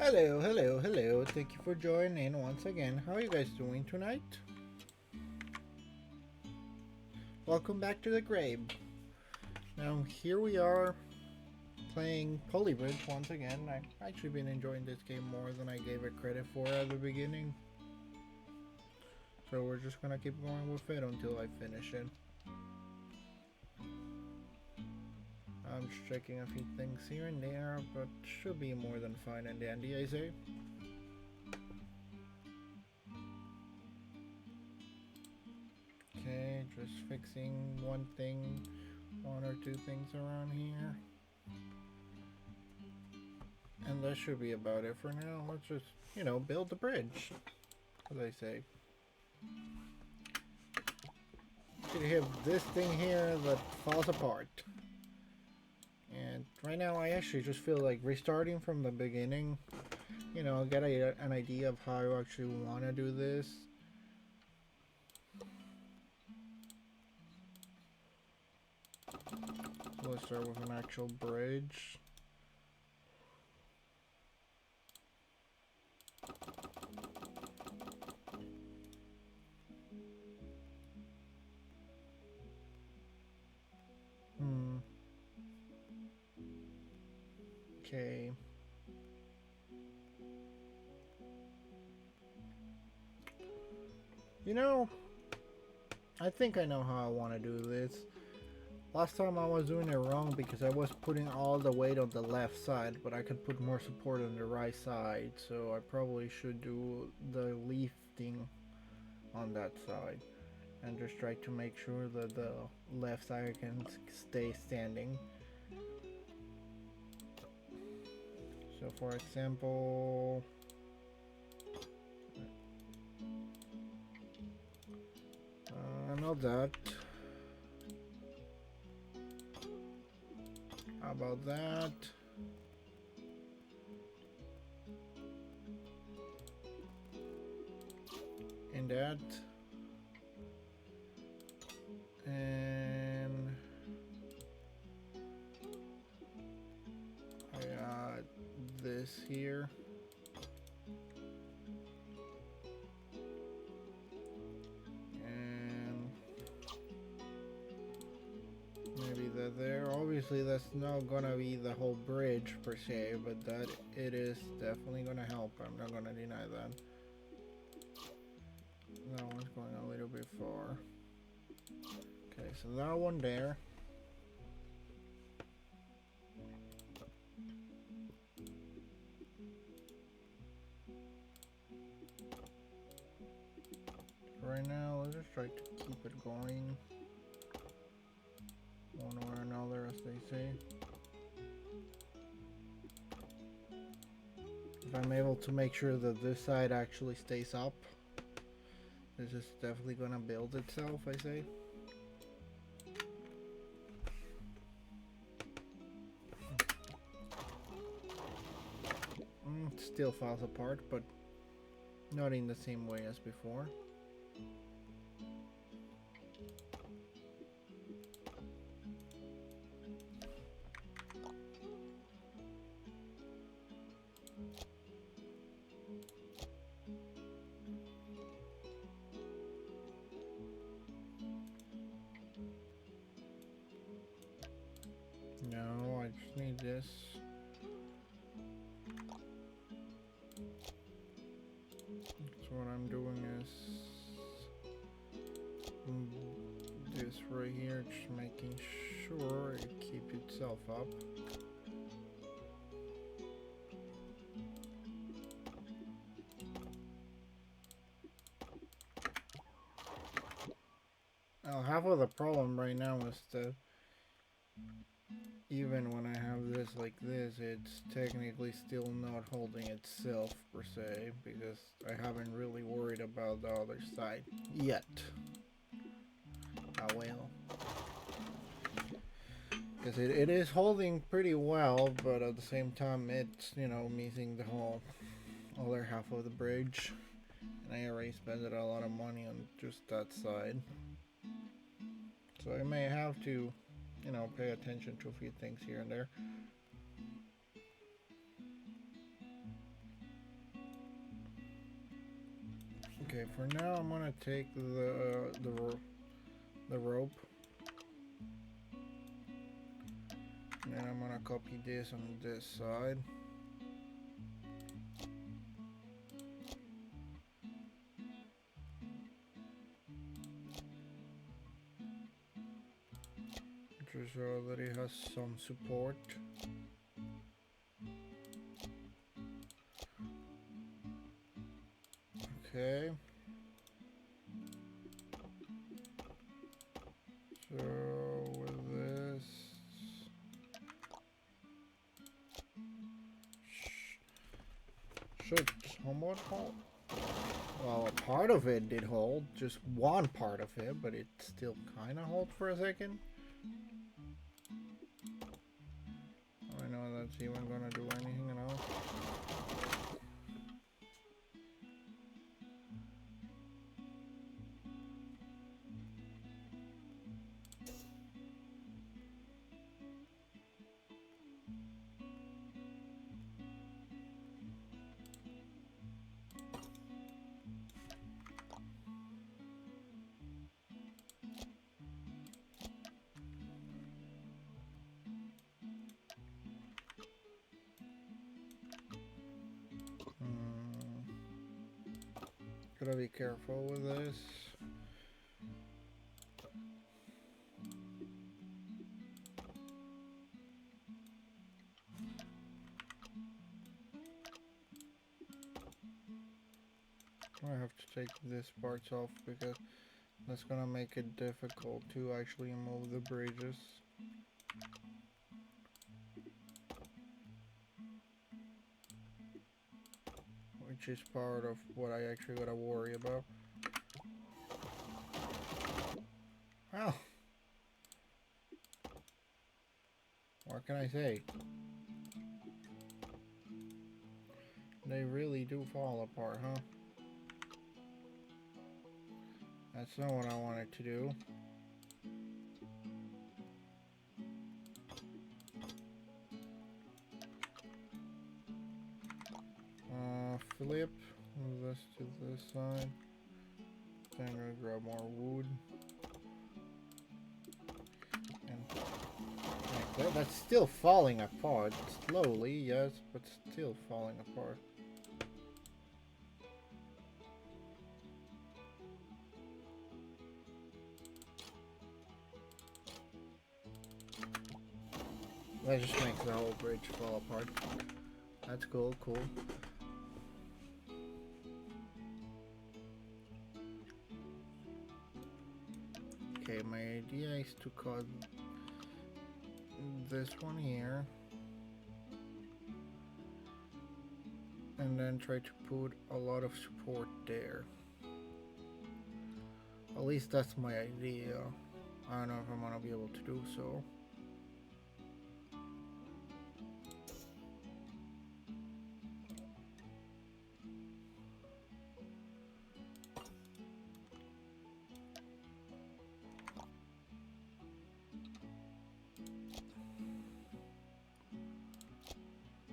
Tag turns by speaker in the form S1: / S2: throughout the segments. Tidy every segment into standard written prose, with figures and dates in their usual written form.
S1: Hello, hello, hello. Thank you for joining once again. How are you guys doing tonight? Welcome back to the grave. Now, here we are playing Polybridge once again. I've actually been enjoying this game more than I gave it credit for at the beginning. So we're just gonna keep going with it until I finish it. I'm just checking a few things here and there, but should be more than fine and dandy, I say. Okay, just fixing one or two things around here. And that should be about it for now. Let's just, build the bridge, as I say. You have this thing here that falls apart. And right now I actually just feel like restarting from the beginning, get an idea of how I actually want to do this. So let's start with an actual bridge. Okay. I think I know how I want to do this. Last time I was doing it wrong because I was putting all the weight on the left side, but I could put more support on the right side, so I probably should do the lifting on that side and just try to make sure that the left side can stay standing. So for example, not that. How about that? And that. And I got this here. And maybe that there. Obviously that's not gonna be the whole bridge per se, but that it is definitely gonna help. I'm not gonna deny that. That one's going a little bit far. Okay, so that one there. Right now, let's just try to keep it going one way or another, as they say. If I'm able to make sure that this side actually stays up, this is definitely gonna build itself, I say. It still falls apart, but not in the same way as before. No, I just need this. So what I'm doing is this right here, just making sure it keeps itself up. Now, half of the problem right now is that even when I have this like this, it's technically still not holding itself per se, because I haven't really worried about the other side yet. I will. Because it is holding pretty well, but at the same time it's, missing the whole other half of the bridge. And I already spent a lot of money on just that side. So I may have to, pay attention to a few things here and there. Okay, for now I'm gonna take the rope, and then I'm gonna copy this on this side. Just so that it has some support. Okay. So with this, should somewhat hold. Well, a part of it did hold, just one part of it, but it still kind of hold for a second. I know that's even gonna do anything at all. Gotta be careful with this. I have to take this parts off because that's gonna make it difficult to actually move the bridges. Which is part of what I actually gotta worry about. Well, what can I say? They really do fall apart, huh? That's not what I wanted to do. Flip this to this side. Then I'm gonna grab more wood. And like that. That's still falling apart. Slowly, yes, but still falling apart. That just makes the whole bridge fall apart. That's cool, cool. Okay, my idea is to cut this one here. And then try to put a lot of support there. At least that's my idea. I don't know if I'm gonna be able to do so.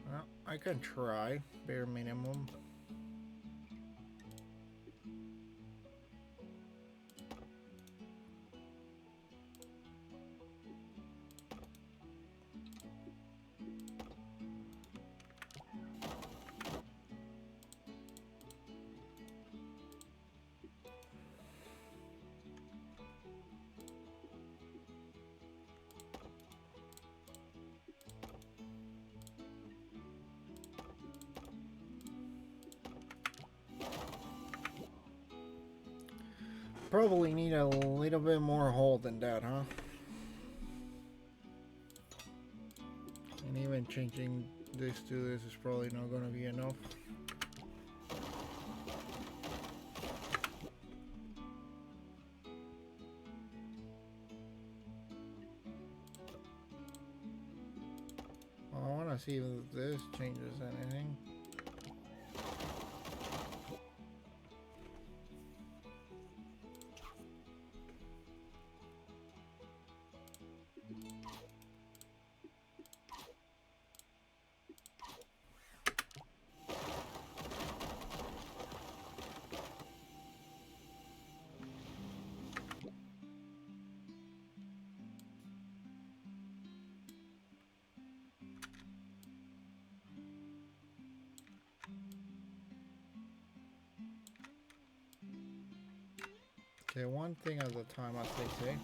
S1: Well, I can try, bare minimum. Probably need a little bit more hole than that, huh? And even changing this to this is probably not gonna be enough. Well, I wanna see if this changes anything. Okay, one thing at a time, as they say.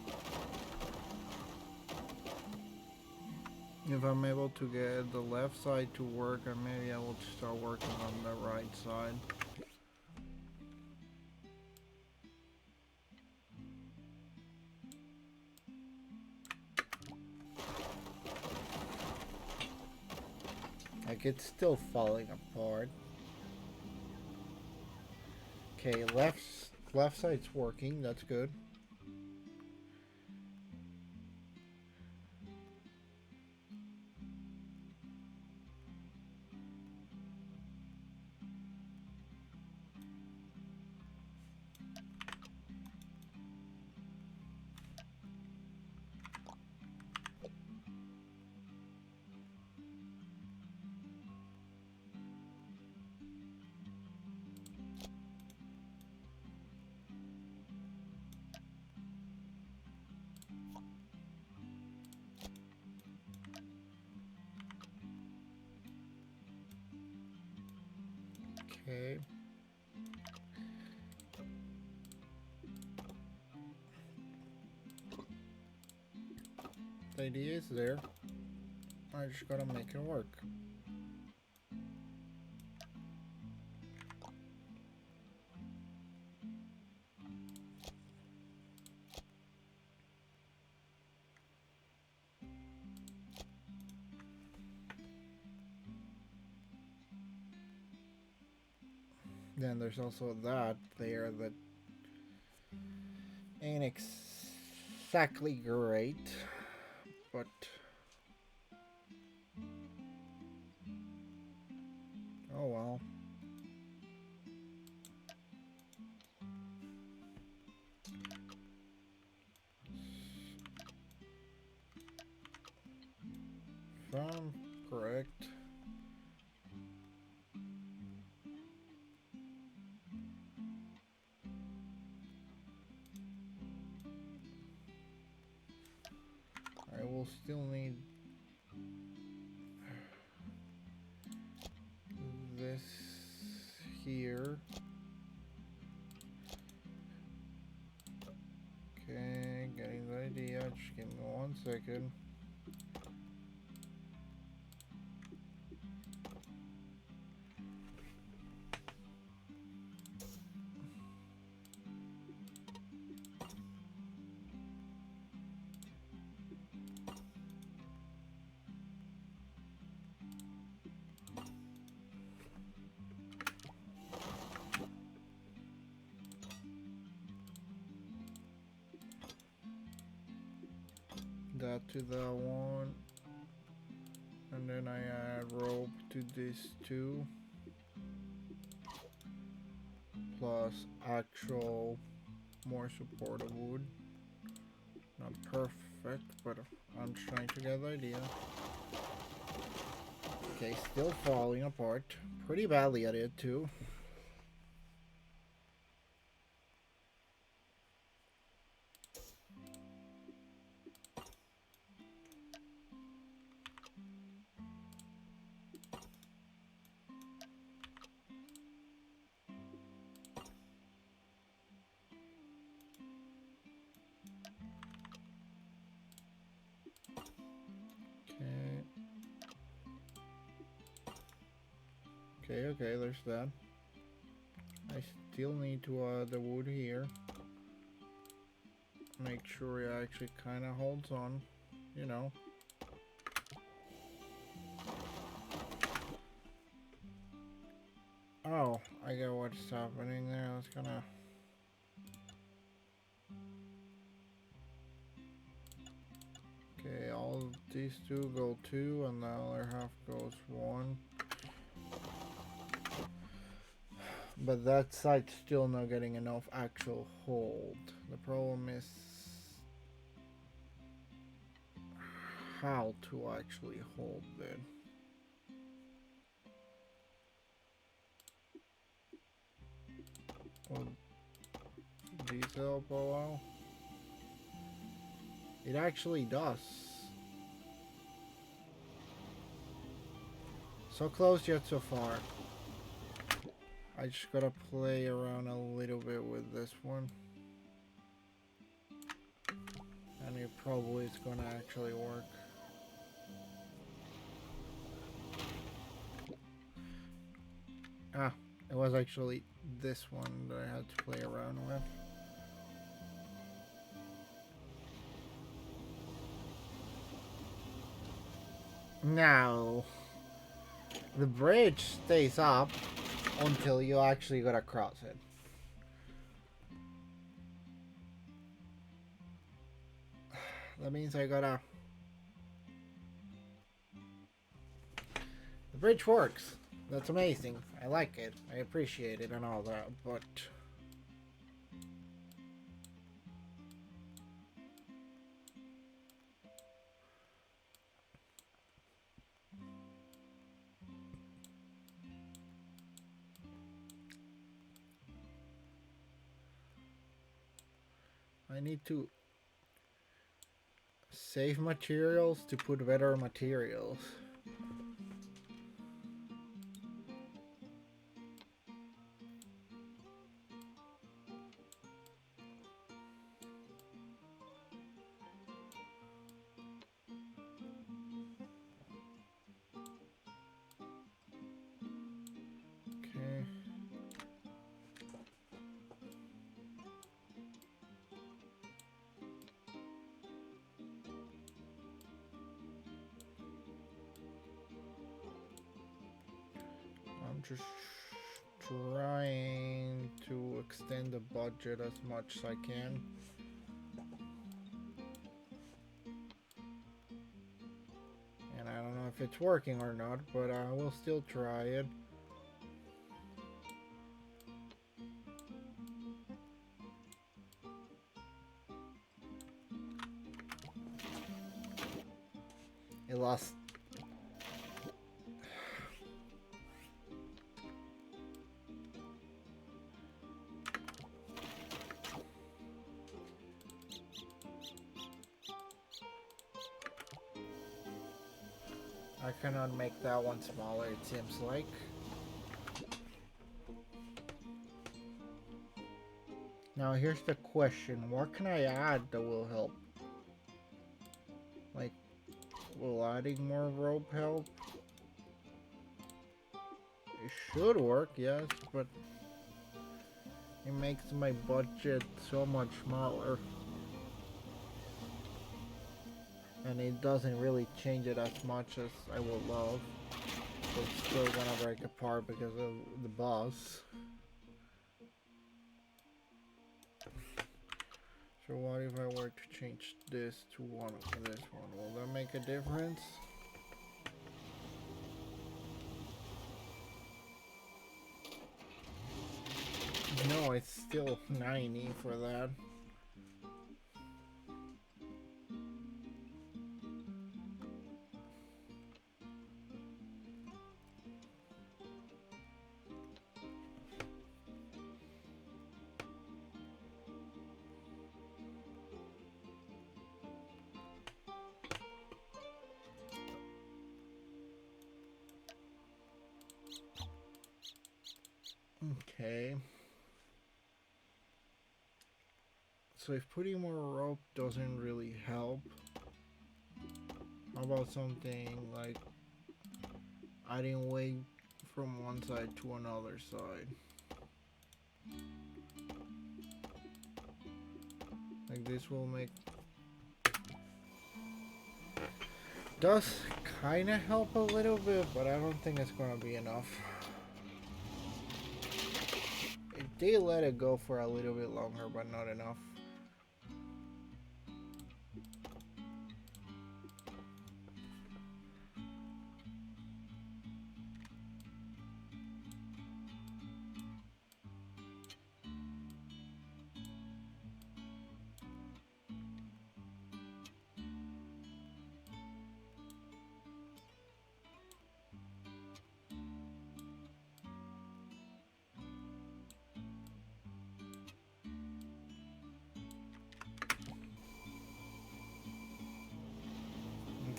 S1: If I'm able to get the left side to work, and maybe I will start working on the right side. Like, it's still falling apart. Okay, left side's working, that's good. Okay. The idea is there. I just gotta make it work. Then there's also that there that ain't exactly great, but oh well. If I'm correct. I will still need this here. Okay, getting the idea. Just give me 1 second. That to that one. And then I add rope to this too. Plus actual more supportive wood. Not perfect, but I'm trying to get the idea. Okay, still falling apart. Pretty badly at it too. Okay, there's that. I still need to add the wood here. Make sure it actually kind of holds on, you know. Oh, I get what's happening there. That's gonna... Okay, all these two go 2 and the other half goes 1. But that side's still not getting enough actual hold. The problem is how to actually hold it. Will these help a while? It actually does. So close yet so far. I just gotta play around a little bit with this one. it probably is gonna actually work. Ah, it was actually this one that I had to play around with. Now, the bridge stays up until you actually gotta cross it. That means I gotta... The bridge works. That's amazing. I like it. I appreciate it and all that, but... I need to save materials to put better materials. Okay. I'm just trying to extend the budget as much as I can. And I don't know if it's working or not, but I will still try it. It lost. I cannot make that one smaller, it seems like. Now here's the question, what can I add that will help? Like, will adding more rope help? It should work, yes, but it makes my budget so much smaller. And it doesn't really change it as much as I would love. It's still gonna break apart because of the boss. So what if I were to change this to this one? Will that make a difference? No, it's still 90 for that. Okay. So if putting more rope doesn't really help, how about something like adding weight from one side to another side? Like this will make... Does kinda help a little bit, but I don't think it's gonna be enough. They let it go for a little bit longer, but not enough.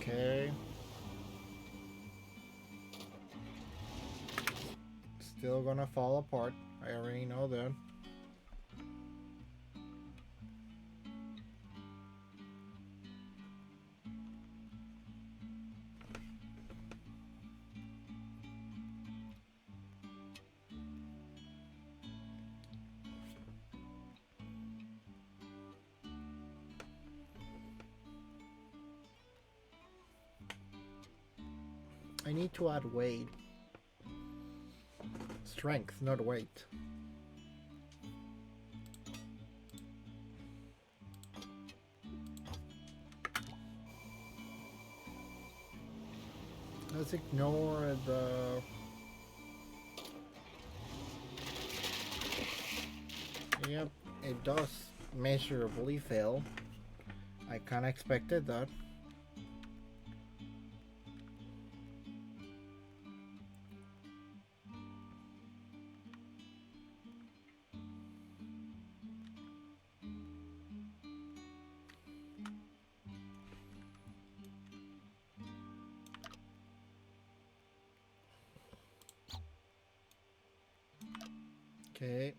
S1: Okay. Still gonna fall apart. I already know that. I need to add weight. Strength, not weight. Let's ignore the... Yep, it does measurably fail. I kinda expected that. Okay.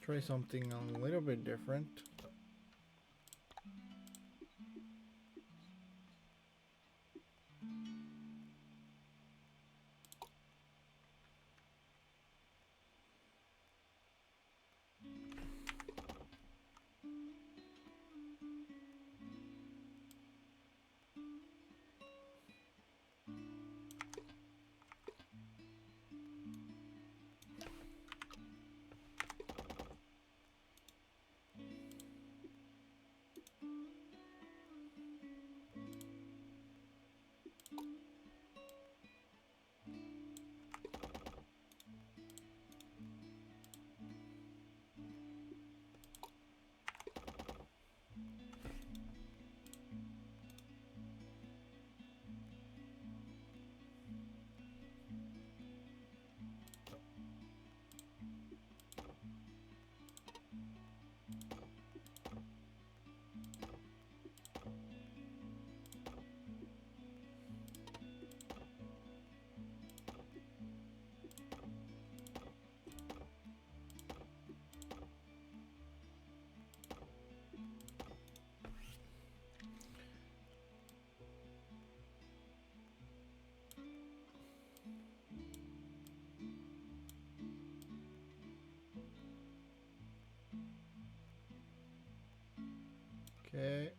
S1: Try something a little bit different. Okay.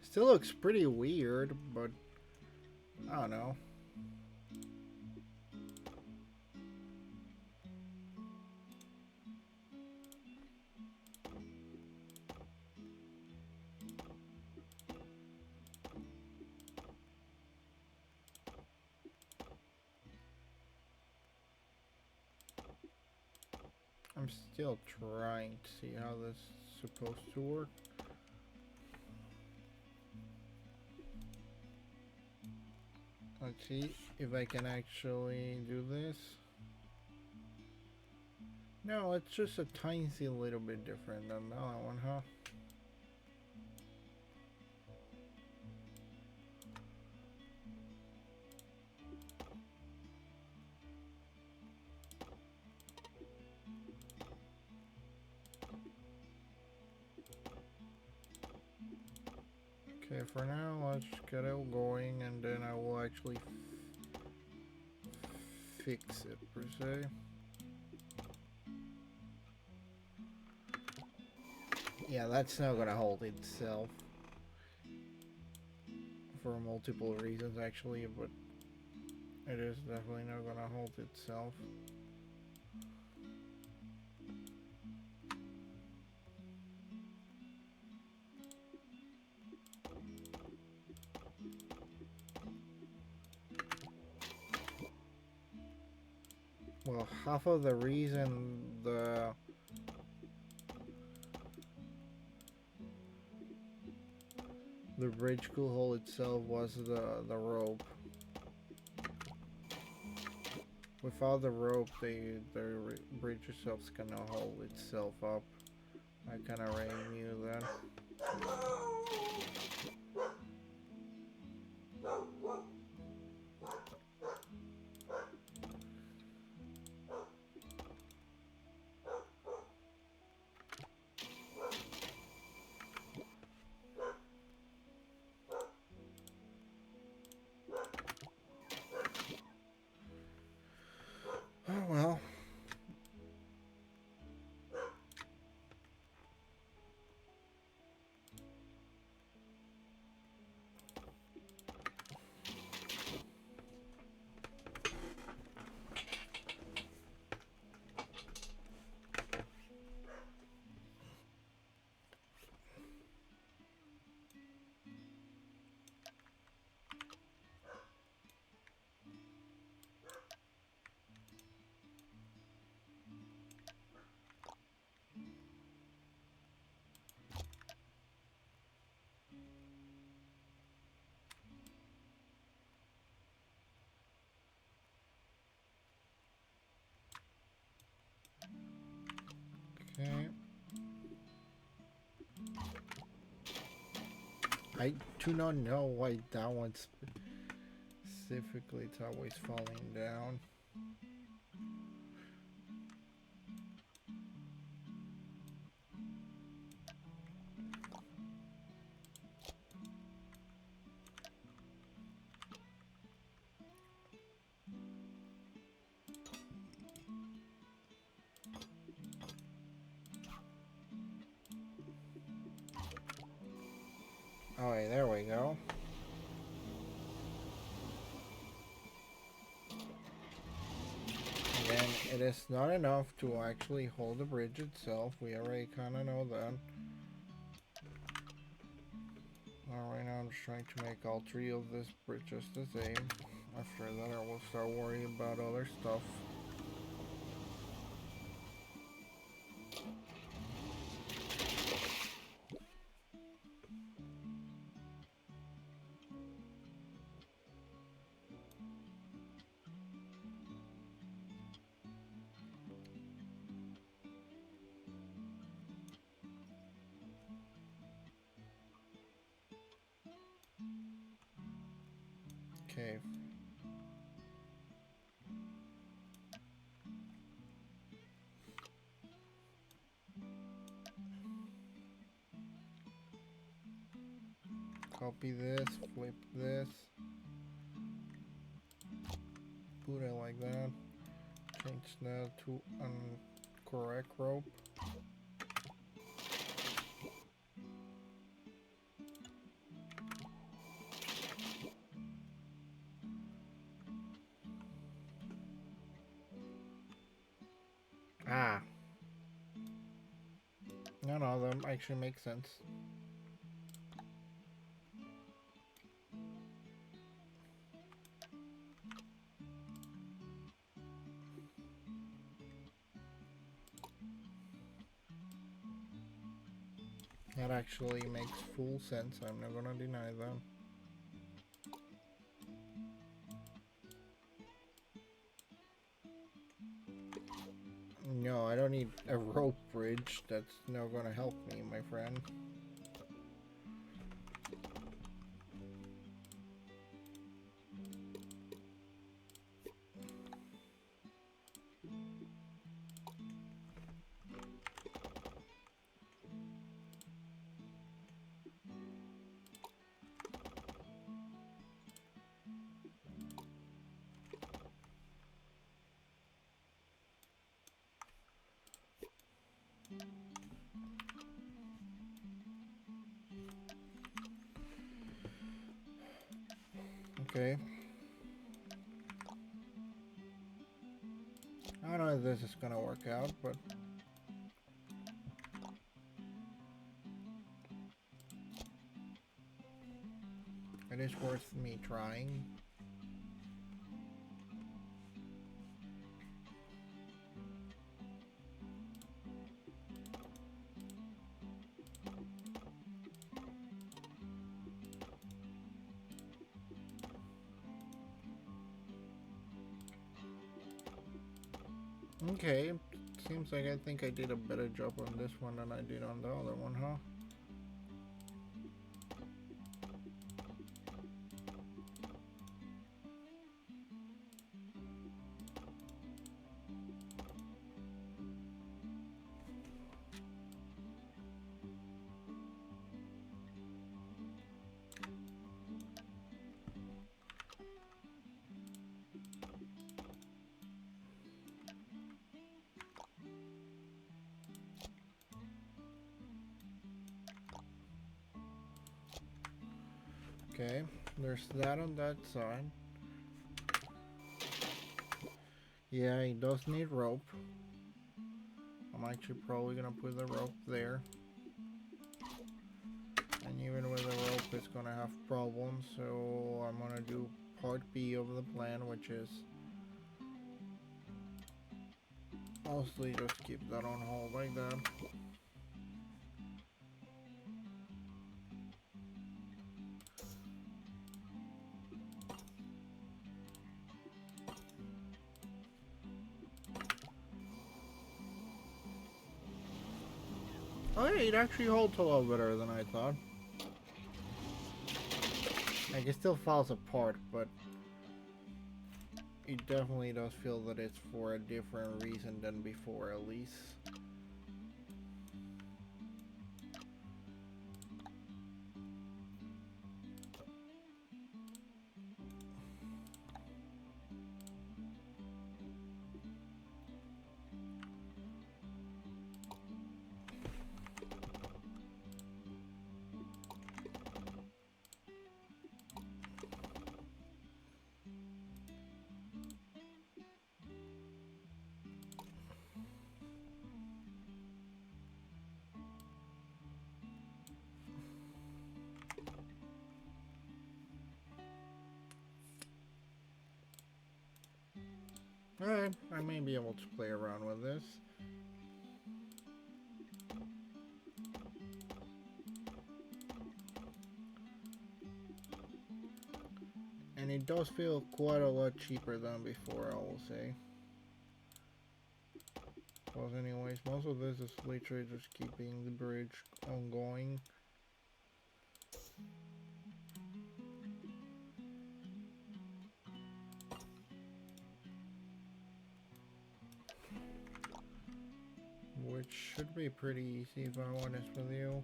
S1: Still looks pretty weird, but I don't know. I'm still trying to see how this is supposed to work. Let's see if I can actually do this. No, it's just a tiny little bit different than that one, huh? Okay, for now, let's get it going, and then I will actually fix it, per se. Yeah, that's not gonna hold itself. For multiple reasons, actually, but it is definitely not gonna hold itself. Well, half of the reason the bridge could hold itself was the rope. Without the rope, the bridge itself is gonna hold itself up. I kinda already knew that. Okay. I do not know why that one specifically it's always falling down. Alright, there we go. Again, it is not enough to actually hold the bridge itself. We already kind of know that. Right now I'm just trying to make all three of this bridges the same. After that I will start worrying about other stuff. Okay. Copy this, flip this. Put it like that. Change that to correct rope. Ah. No, that actually makes sense. That actually makes full sense. I'm not gonna deny that. No, I don't need a rope bridge. That's not gonna help me, my friend. Okay. I don't know if this is gonna work out, but it is worth me trying. Okay, seems like I think I did a better job on this one than I did on the other one, huh? Okay, there's that on that side. Yeah, it does need rope. I'm actually probably gonna put the rope there. And even with the rope, it's gonna have problems, so I'm gonna do part B of the plan, which is mostly just keep that on hold like that. Oh, yeah, it actually holds a lot better than I thought. Like, it still falls apart, but it definitely does feel that it's for a different reason than before, at least. Alright, I may be able to play around with this. And it does feel quite a lot cheaper than before, I will say. Well, anyways, most of this is literally just keeping the bridge ongoing. Which should be pretty easy if I'm honest with you.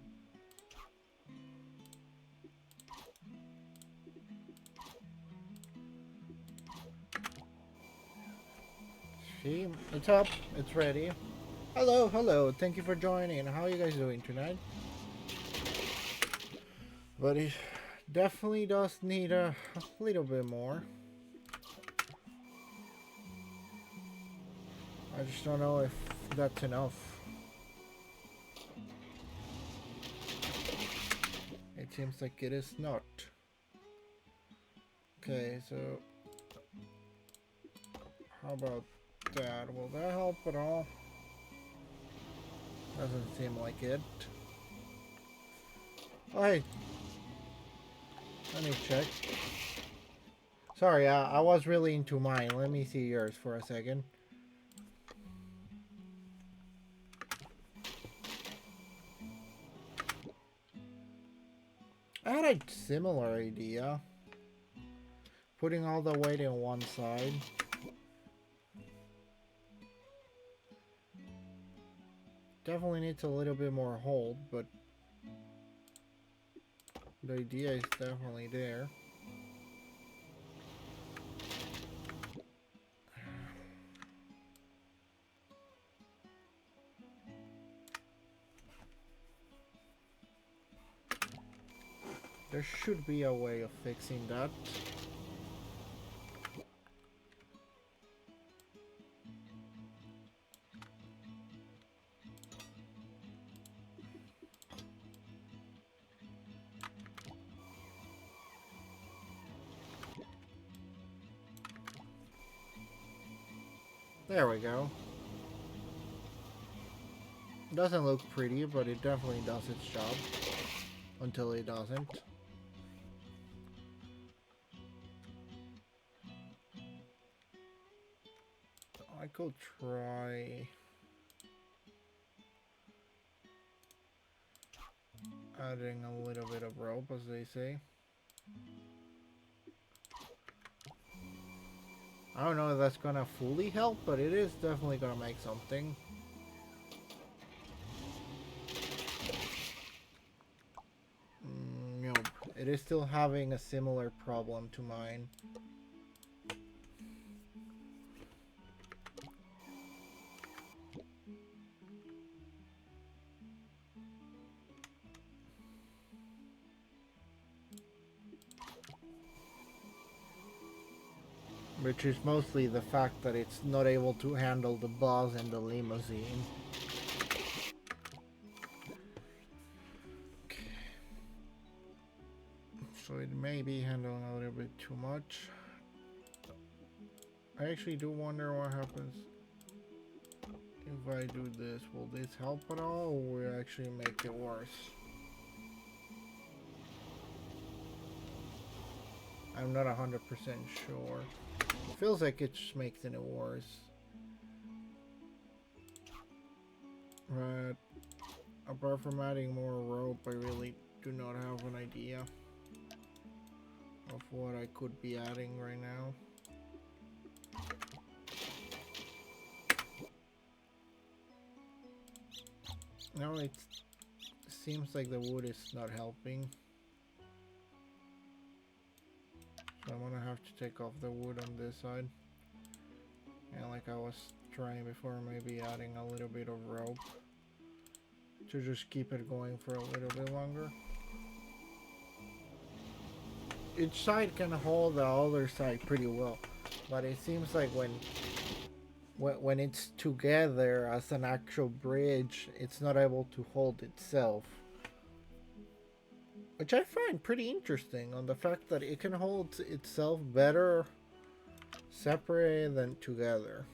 S1: See, it's up, it's ready. Hello, hello, thank you for joining. How are you guys doing tonight? But it definitely does need a little bit more. I just don't know if that's enough. It seems like it is not. Okay, so how about that? Will that help at all? Doesn't seem like it. Oh, hey. Let me check. Sorry, I was really into mine. Let me see yours for a second. I had a similar idea. Putting all the weight in one side. Definitely needs a little bit more hold, but the idea is definitely there. There should be a way of fixing that. There we go. Doesn't look pretty, but it definitely does its job. Until it doesn't. I could try adding a little bit of rope, as they say. I don't know if that's gonna fully help, but it is definitely gonna make something. Nope. It is still having a similar problem to mine. Which is mostly the fact that it's not able to handle the bus and the limousine. Okay. So it may be handling a little bit too much. I actually do wonder what happens if I do this. Will this help at all, or will it actually make it worse? I'm not 100% sure. It feels like it just makes it worse. But Apart from adding more rope, I really do not have an idea of what I could be adding right now. No, it seems like the wood is not helping. So I'm gonna have to take off the wood on this side. And like I was trying before, maybe adding a little bit of rope to just keep it going for a little bit longer. Each side can hold the other side pretty well, but it seems like when it's together as an actual bridge, it's not able to hold itself. Which I find pretty interesting on the fact that it can hold itself better separated than together.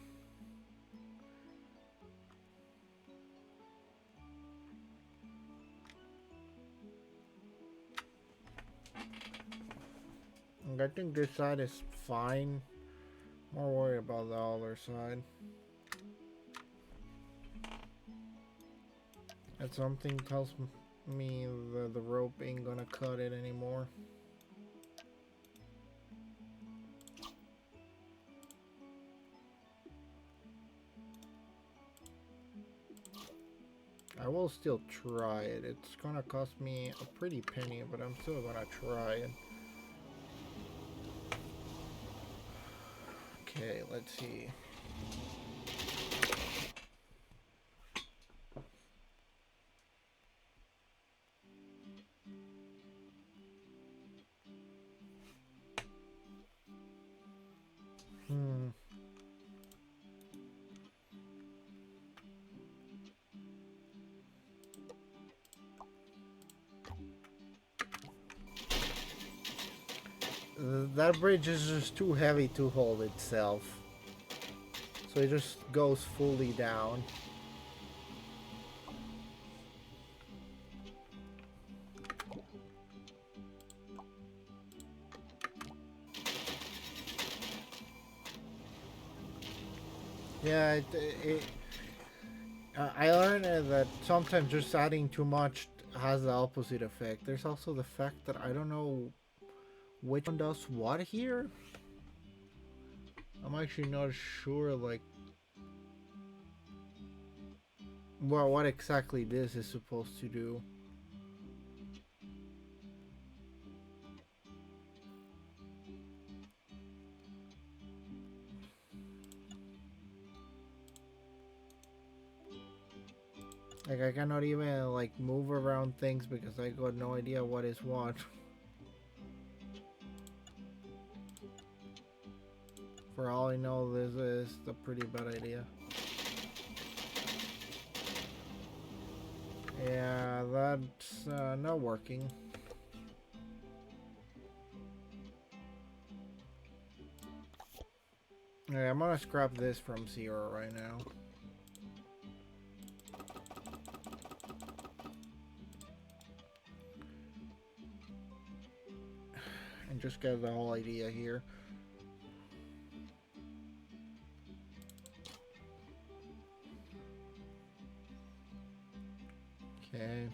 S1: And I think this side is fine. More worried about the other side. And something tells me the rope ain't gonna cut it anymore. I will still try it. It's gonna cost me a pretty penny, but I'm still gonna try it. Okay, let's see. That bridge is just too heavy to hold itself. So it just goes fully down. Yeah, I learned that sometimes just adding too much has the opposite effect. There's also the fact that I don't know which one does what here. I'm actually not sure, like, well, what exactly this is supposed to do. Like, I cannot even, like, move around things because I got no idea what is what. For all I know, this is a pretty bad idea. Yeah, that's not working. Okay, I'm gonna scrap this from 0 right now. And just get the whole idea here. Okay.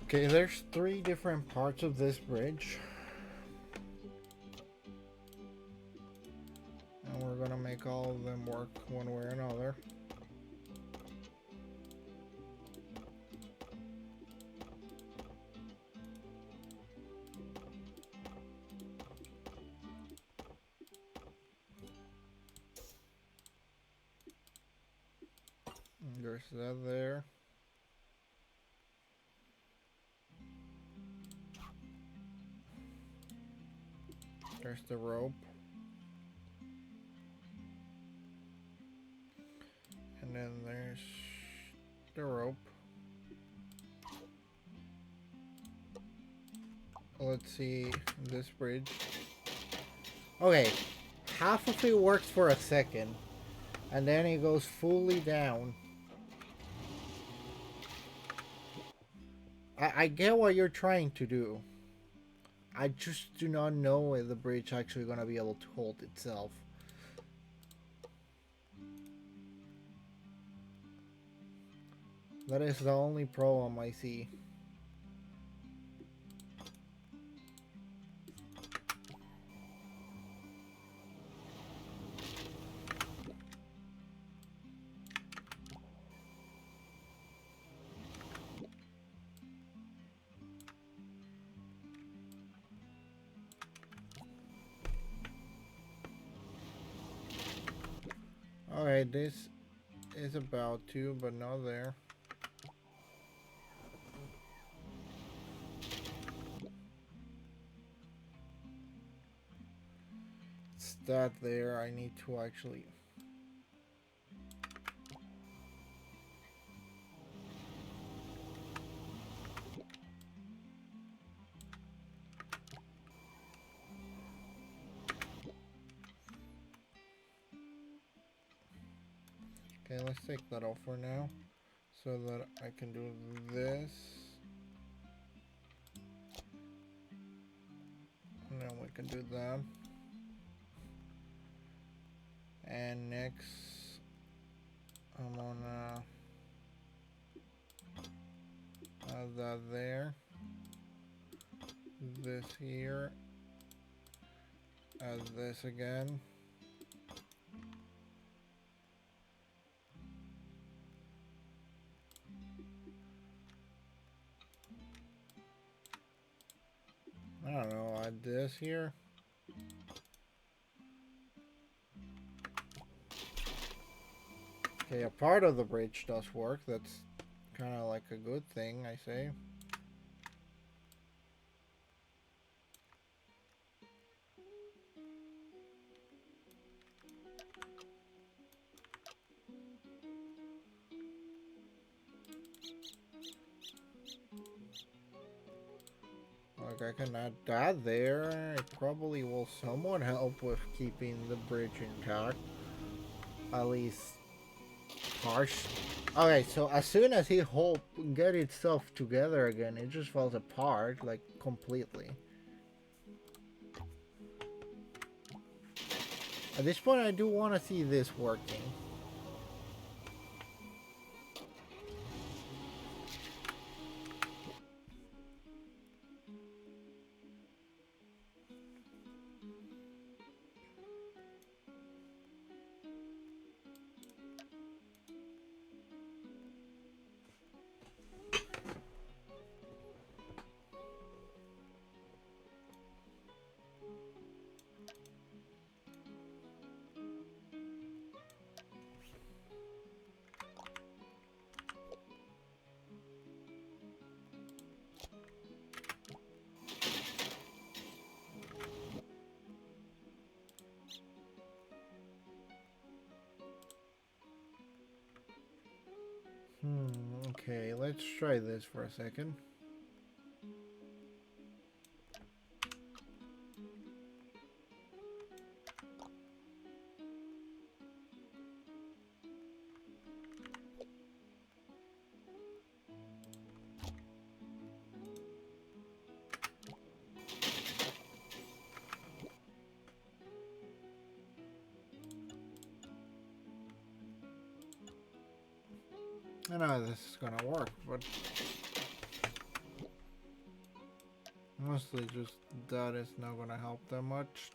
S1: Okay, there's 3 different parts of this bridge. And we're gonna make all of them work one way or another. And there's that there. There's the rope. And then there's the rope. let's see this bridge. Okay, half of it works for a second, and then it goes fully down. I get what you're trying to do. I just do not know if the bridge actually gonna be able to hold itself. That is the only problem I see. Alright, this is about to, but not there. It's that there. I need to actually... Okay, let's take that off for now, so that I can do this. And then we can do that. And next, I'm gonna add that there. This here. Add this again. I don't know, add this here. Okay, a part of the bridge does work. That's kind of like a good thing, I say. Like, I can add that there. It probably will somewhat help with keeping the bridge intact. At least harsh. Okay, so as soon as he get itself together again, it just falls apart, like, completely. At this point, I do want to see this working. Okay, let's try this for a second. I know this is gonna work, but mostly just that is not gonna help that much.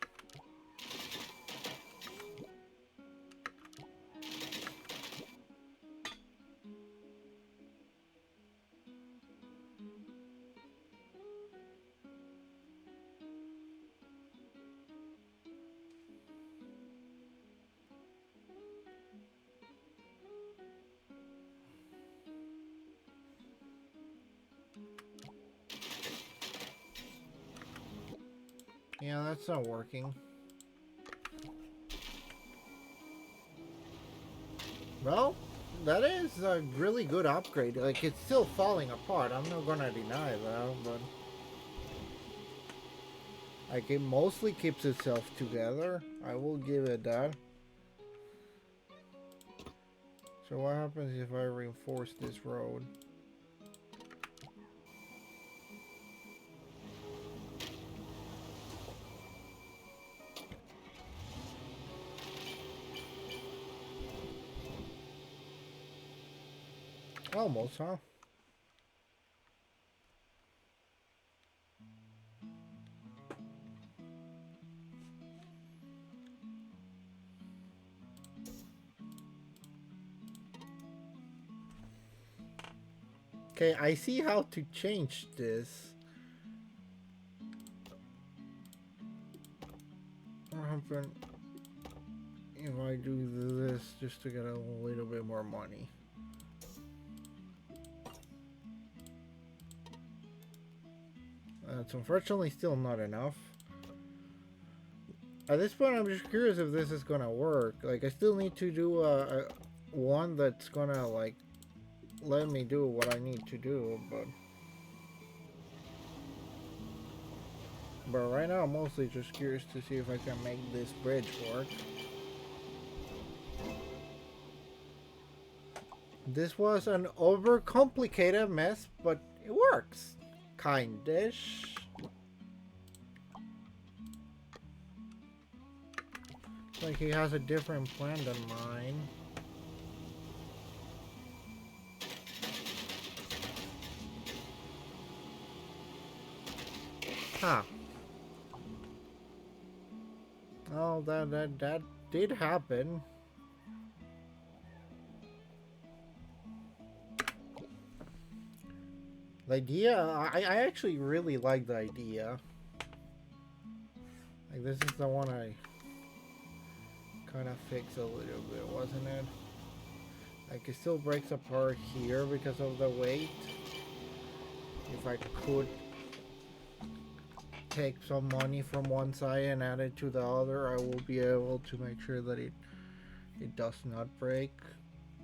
S1: Yeah, that's not working. Well, that is a really good upgrade. Like, it's still falling apart. I'm not gonna deny that, but... Like, it mostly keeps itself together. I will give it that. So what happens if I reinforce this road? Almost, huh? Okay, I see how to change this. What happens if I do this just to get a little bit more money? That's unfortunately still not enough. At this point, I'm just curious if this is gonna work. Like, I still need to do a one that's gonna, like, let me do what I need to do, but right now I'm mostly just curious to see if I can make this bridge work. This was an overcomplicated mess, but it works. Kindish. Like, he has a different plan than mine. Huh. Oh, that did happen. The idea, I actually really like the idea. Like, this is the one I kind of fixed a little bit, wasn't it? Like, it still breaks apart here because of the weight. If I could take some money from one side and add it to the other, I will be able to make sure that it does not break.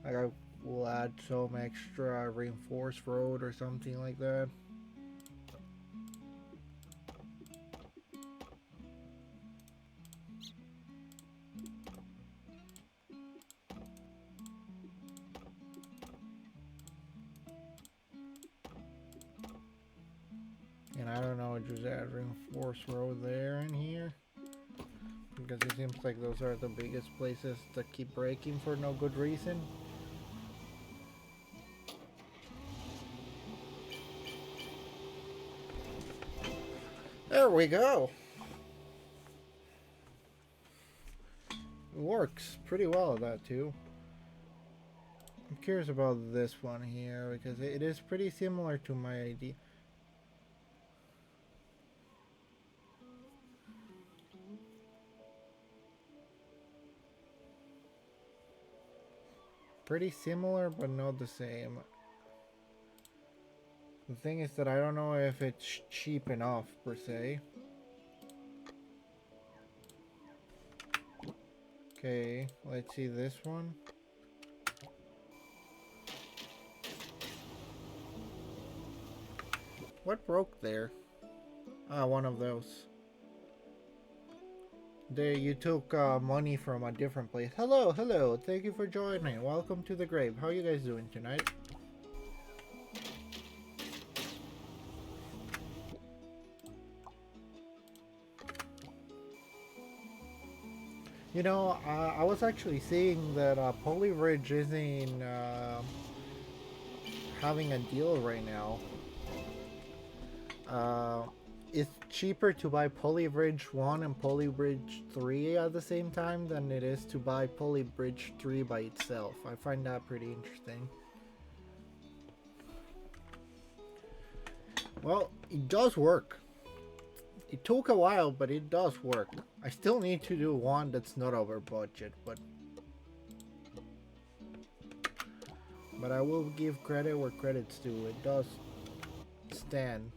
S1: Like, I will add some extra reinforced road or something like that. And I don't know, just add reinforced road there and here. Because it seems like those are the biggest places that keep breaking for no good reason. There we go. It works pretty well at that too. I'm curious about this one here because it is pretty similar to my idea. Pretty similar, but not the same. The thing is that I don't know if it's cheap enough, per se. Okay, let's see this one. What broke there? Ah, one of those. There, you took money from a different place. Hello, hello. Thank you for joining. Welcome to the grave. How you guys doing tonight? You know, I was actually seeing that Polyridge isn't having a deal right now. It's cheaper to buy Polybridge 1 and Polybridge 3 at the same time than it is to buy Polybridge 3 by itself. I find that pretty interesting. Well, it does work. It took a while, but it does work. I still need to do one that's not over budget, but I will give credit where credit's due. It does stand.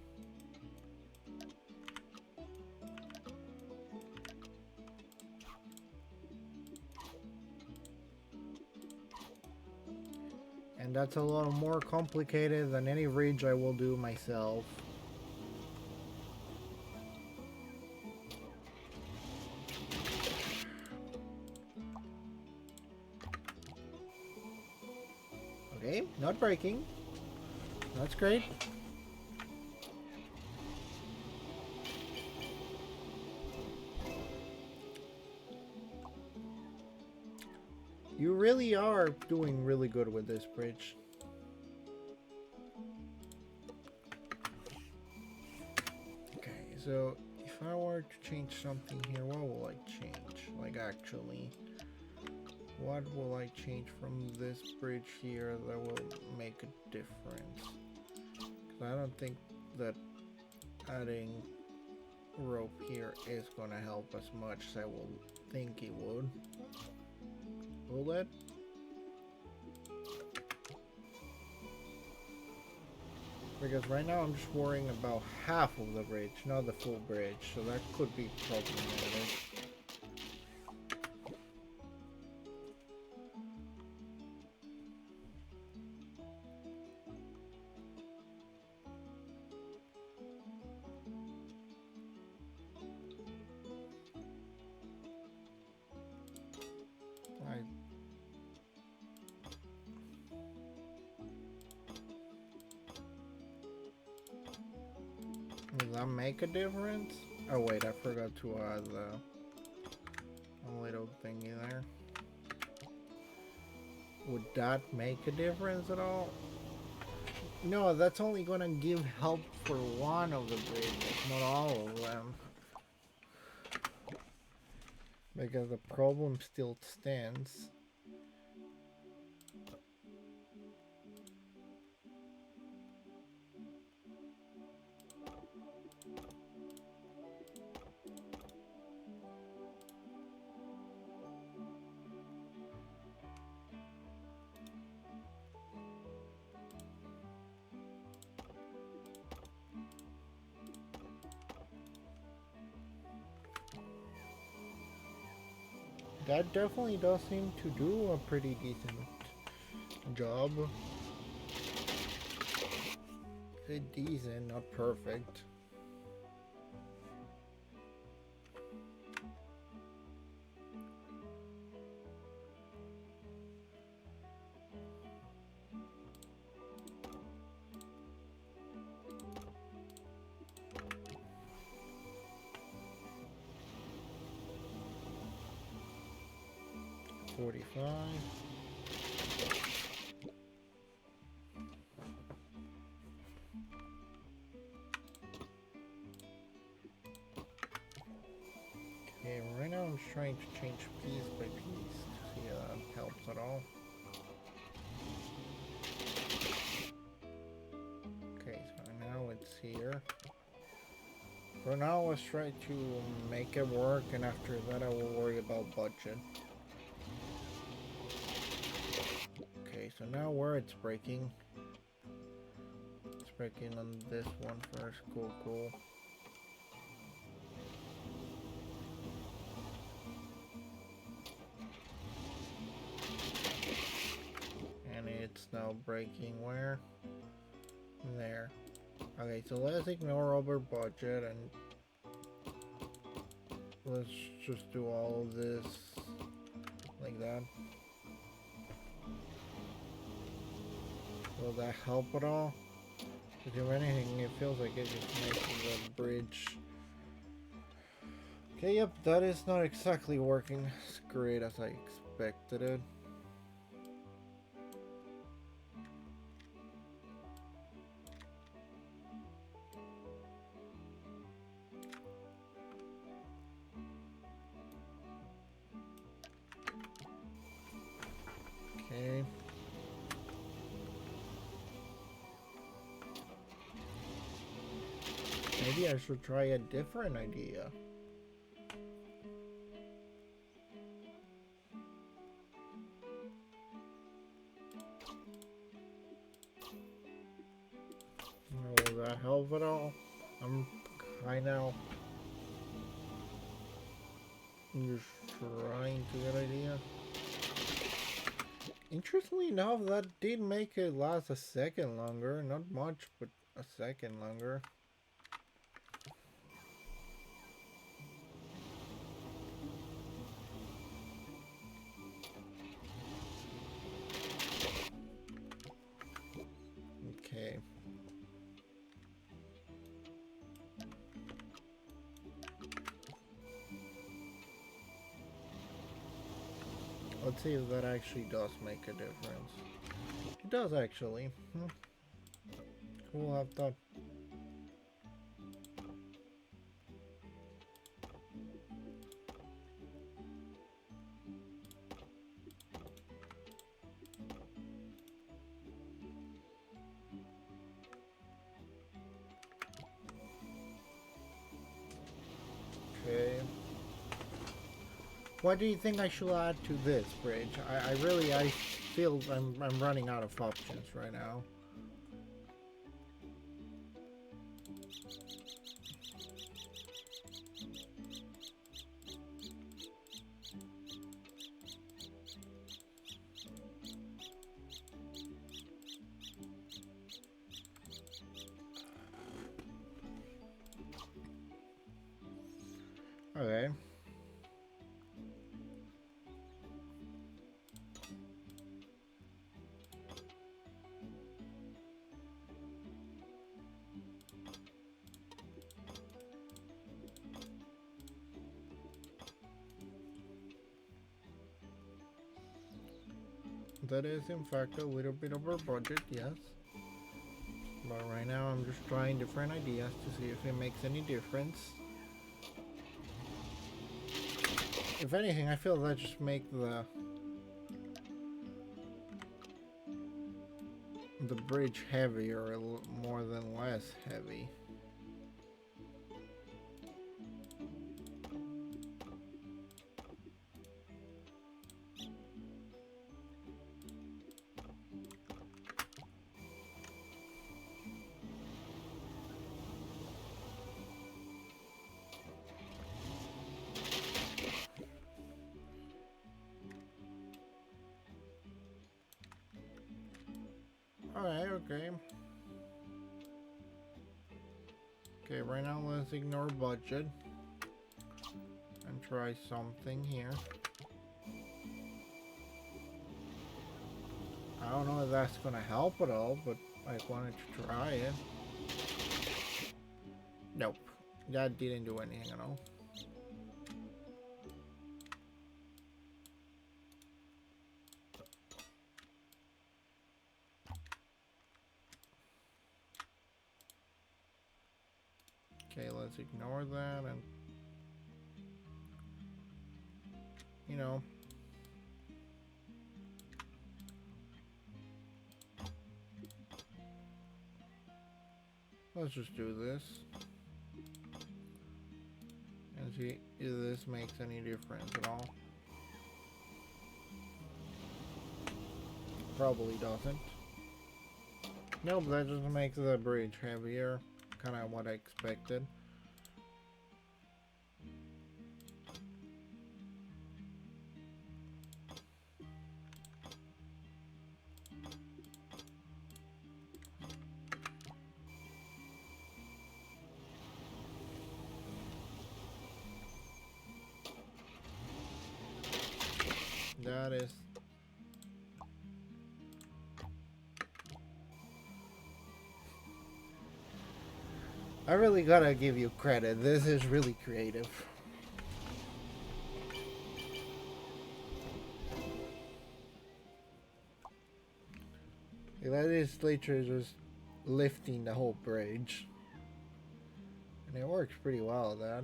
S1: And that's a lot more complicated than any ridge I will do myself. Okay, not breaking. That's great. You really are doing really good with this bridge. Okay, so if I were to change something here, what will I change? Like actually, what will I change from this bridge here that will make a difference? Because I don't think that adding rope here is gonna help as much as I will think it would. Will it? Because right now I'm just worrying about half of the bridge, not the full bridge, so that could be problematic. Does that make a difference? Oh wait, I forgot to add a little thingy there. Would that make a difference at all? No, that's only gonna give help for one of the bridges, not all of them. Because the problem still stands. That definitely does seem to do a pretty decent job. Say decent, not perfect. Okay, right now I'm just trying to change piece by piece to see if that helps at all. Okay, so now it's here. For now, let's try to make it work, and after that I will worry about budget. Okay, so now where it's breaking. It's breaking on this one first. Cool, cool. And it's now breaking where? There. Okay, so let's ignore over budget and let's just do all of this like that. Will that help at all? Because if anything, it feels like it just makes the bridge. Okay, yep, that is not exactly working as great as I expected it. Okay. Maybe I should try a different idea. Will that help at all? I know. I'm just trying to get an idea. Interestingly enough, that did make it last a second longer. Not much, but a second longer. Let's see if that actually does make a difference. It does actually. Cool, I've thought. Okay. What do you think I should add to this bridge? I feel I'm running out of options right now. Okay. That is in fact a little bit over budget, yes. But right now I'm just trying different ideas to see if it makes any difference. If anything, I feel that just make the bridge heavier more than less heavy. Alright, okay. Okay, right now let's ignore budget and try something here. I don't know if that's gonna help at all, but I wanted to try it. Nope, that didn't do anything at all. Okay, let's ignore that and, you know, let's just do this and see if this makes any difference at all. Probably doesn't. Nope, that just makes the bridge heavier. Kind of what I expected. That is. I really gotta give you credit. This is really creative. The legislature is just lifting the whole bridge. And it works pretty well, that.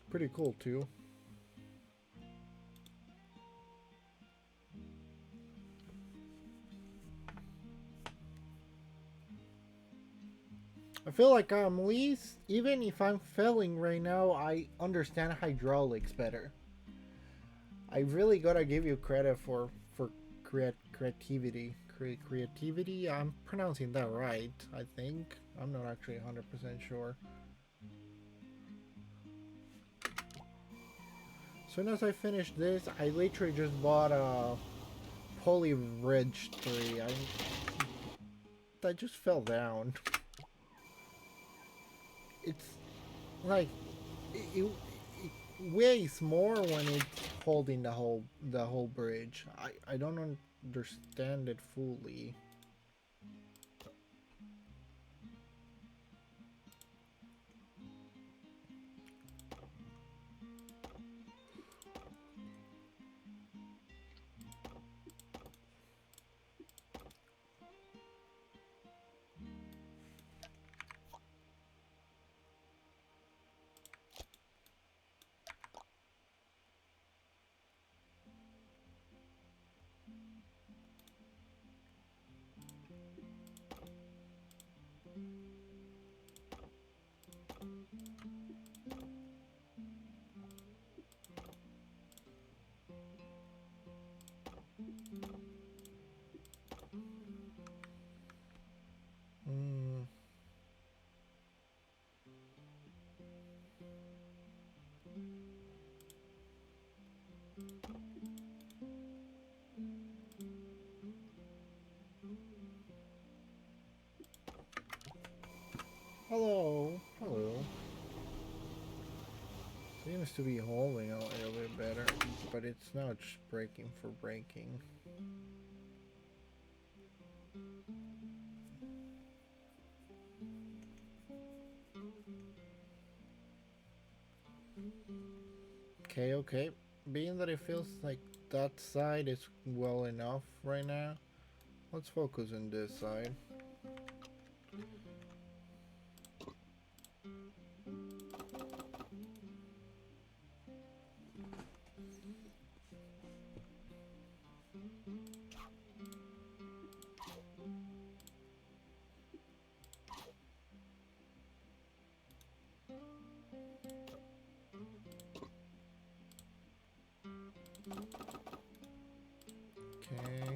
S1: Pretty cool, too. I feel like I'm least, even if I'm failing right now, I understand hydraulics better. I really gotta give you credit for creativity. Creativity? I'm pronouncing that right, I think. I'm not actually 100% sure. As soon as I finish this, I literally just bought a Poly Ridge 3. I just fell down. It's like it weighs more when it's holding the whole bridge. I don't understand it fully. Hello. Hello. Seems to be holding a little bit better, but it's not just breaking for breaking. Okay, okay. Being that it feels like that side is well enough right now, let's focus on this side. Okay.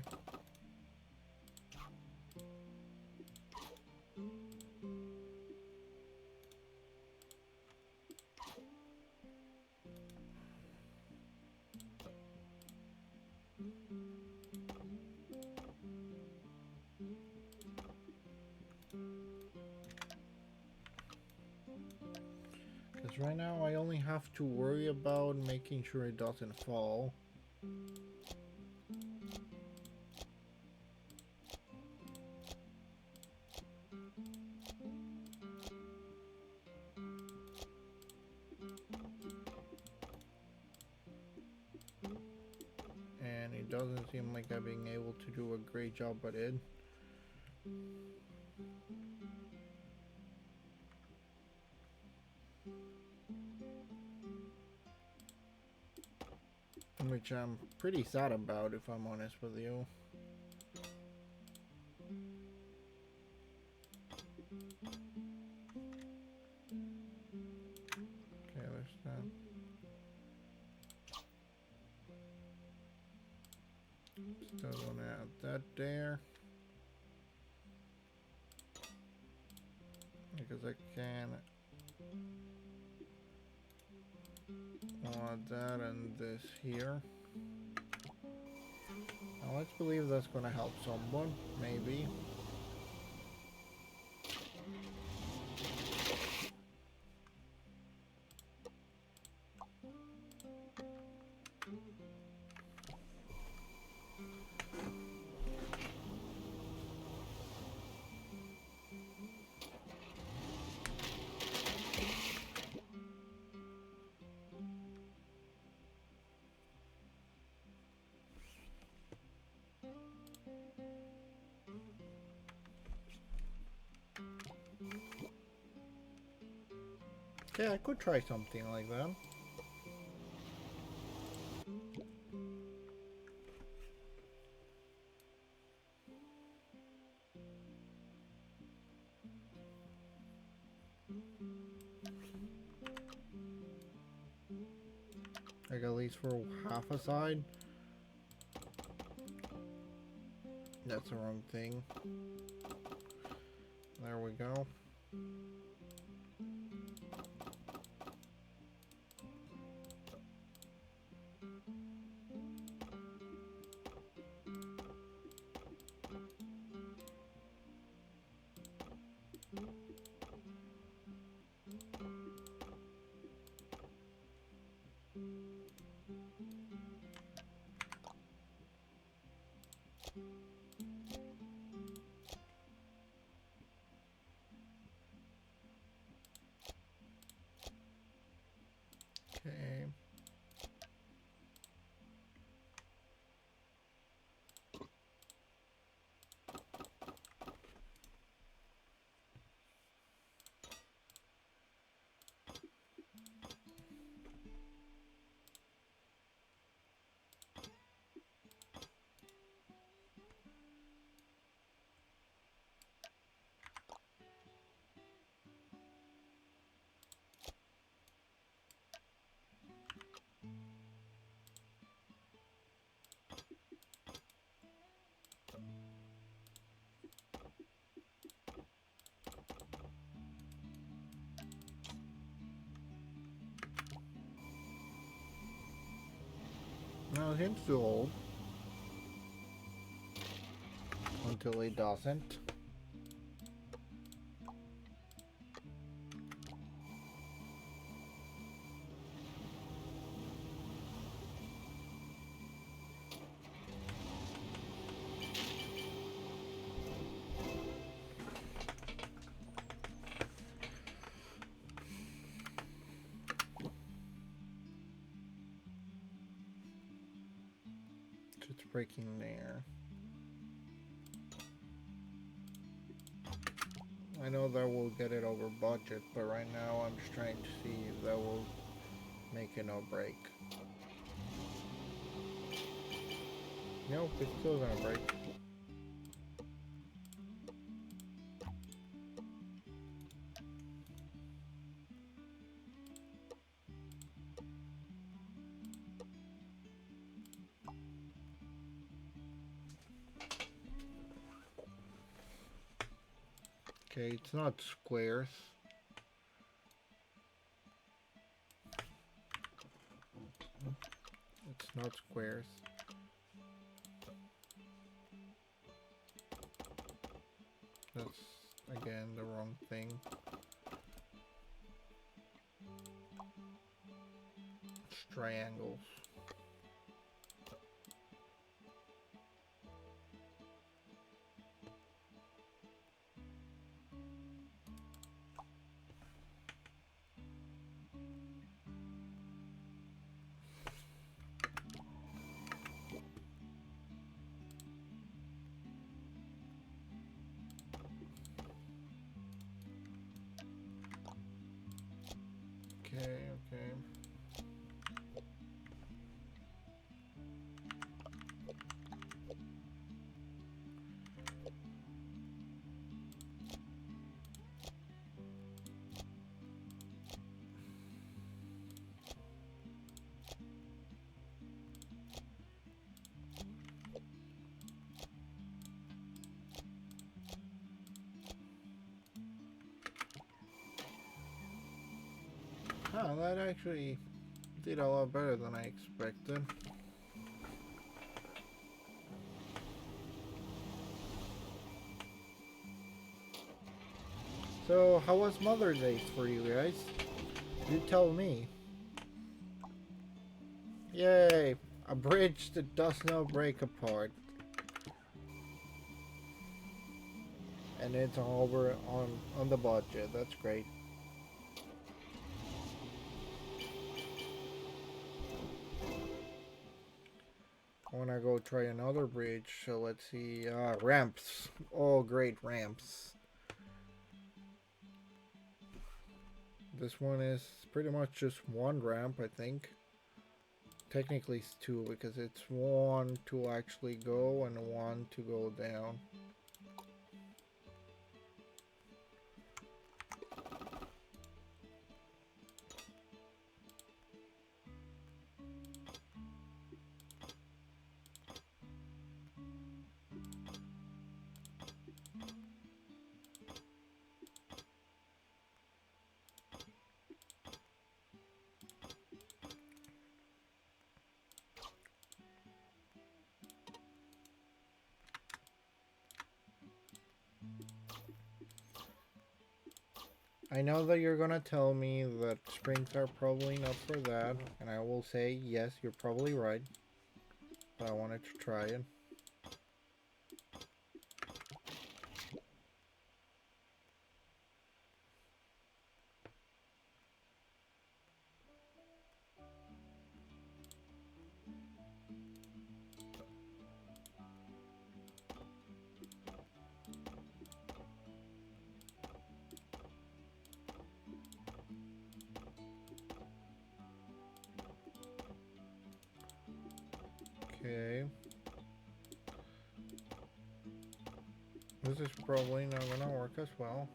S1: Because right now I only have to worry about making sure it doesn't fall. And it doesn't seem like I'm being able to do a great job at it. Which I'm pretty sad about, if I'm honest with you. Okay, there's that. Still gonna add that there. Because I can add that and this here. Now let's believe that's gonna help someone, maybe. Okay, I could try something like that. Like at least for half a side. That's the wrong thing. There we go. Okay. No, it seems to hold. Until it doesn't. it's breaking there. I know that will get it over budget, but right now I'm just trying to see if that will make it no break. Nope, it's still gonna break. Okay, it's not squares. It's not squares. That's again the wrong thing. It's triangles. Okay. Oh, that actually did a lot better than I expected. So, how was Mother's Day for you guys? You tell me. Yay! A bridge that does not break apart. And it's over on the budget. That's great. I wanna go try another bridge. So let's see. Ramps. Oh, great ramps. This one is pretty much just one ramp, I think. Technically it's two because it's one to actually go and one to go down. I know that you're gonna tell me that springs are probably not for that, and I will say, yes, you're probably right. But I wanted to try it. Okay. This is probably not gonna work as well.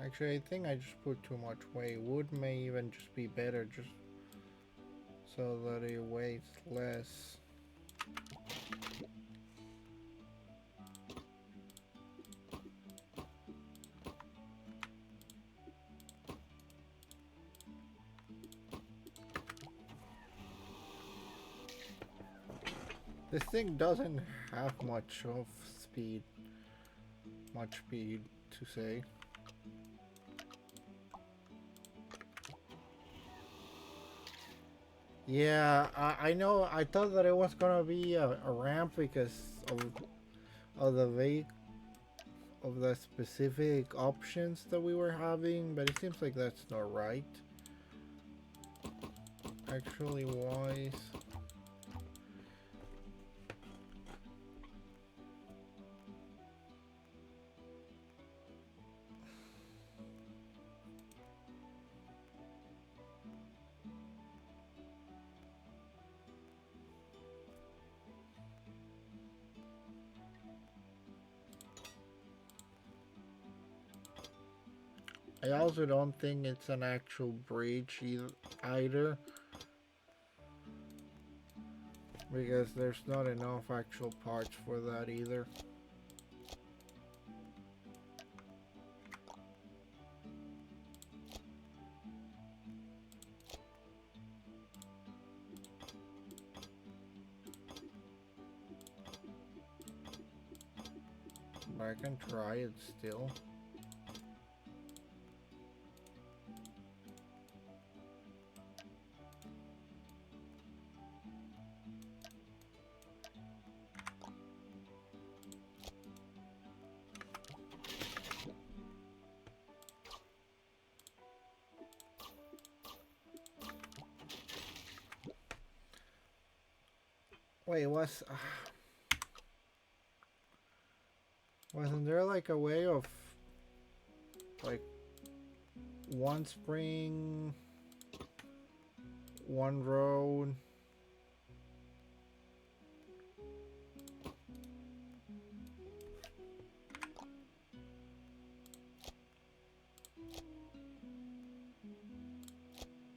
S1: Actually, I think I just put too much weight. Wood may even just be better, just so that it weighs less. This thing doesn't have much of speed. Much speed to say. Yeah, I know. I thought that it was gonna be a ramp because of the of the specific options that we were having, but it seems like that's not right. Actually, wise. I also don't think it's an actual bridge either, because there's not enough actual parts for that either. But I can try it still. Wait, wasn't there like a way of like one spring, one road?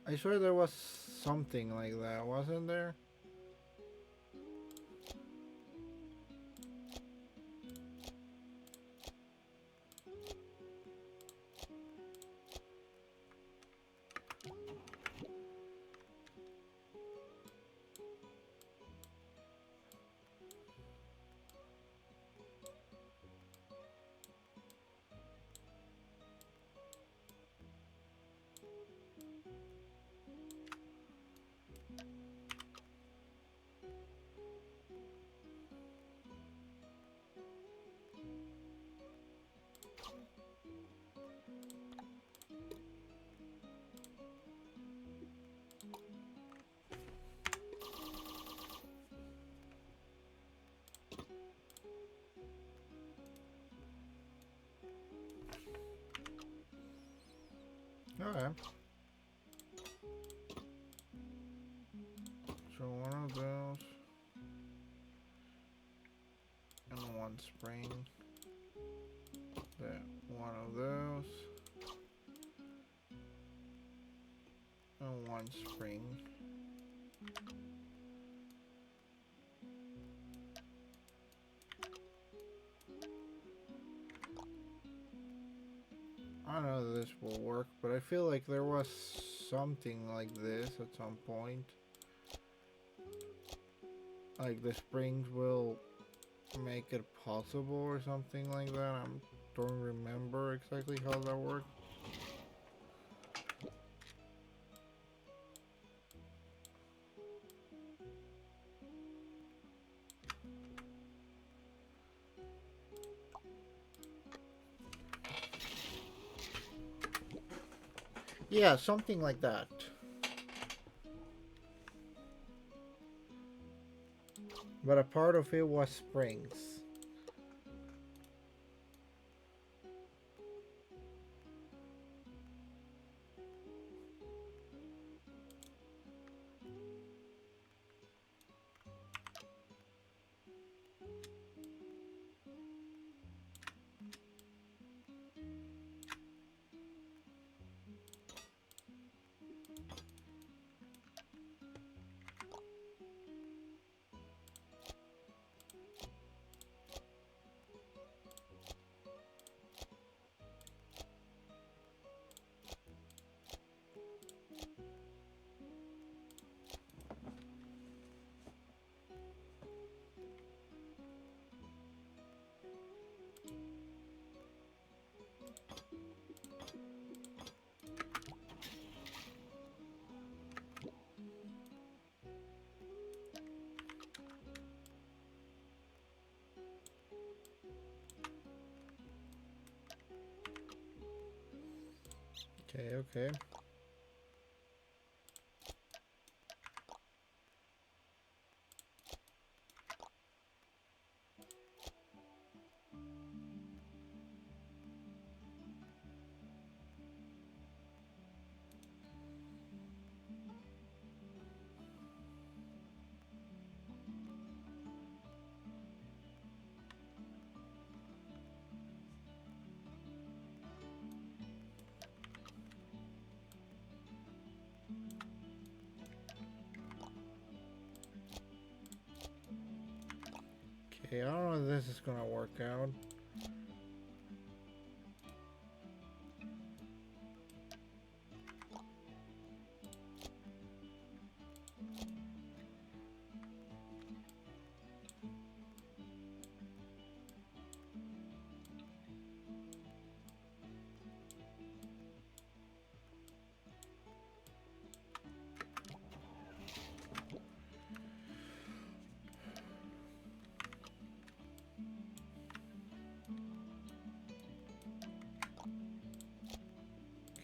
S1: I swear there was something like that, wasn't there? Okay. So one of those and one spring. Then one of those and one spring. I don't know that this will work, but I feel like there was something like this at some point. Like the springs will make it possible or something like that. I don't remember exactly how that worked. Yeah, something like that. But a part of it was springs. Okay, okay. Okay, I don't know if this is gonna work out.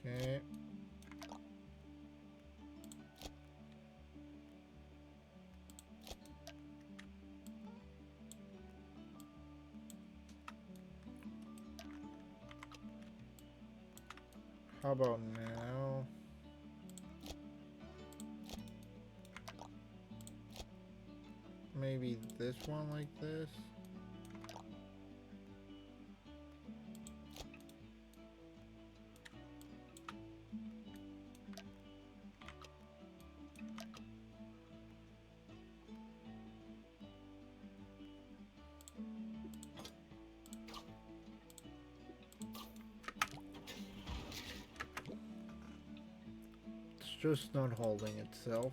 S1: Okay. How about now? Maybe this one like this? It's just not holding itself.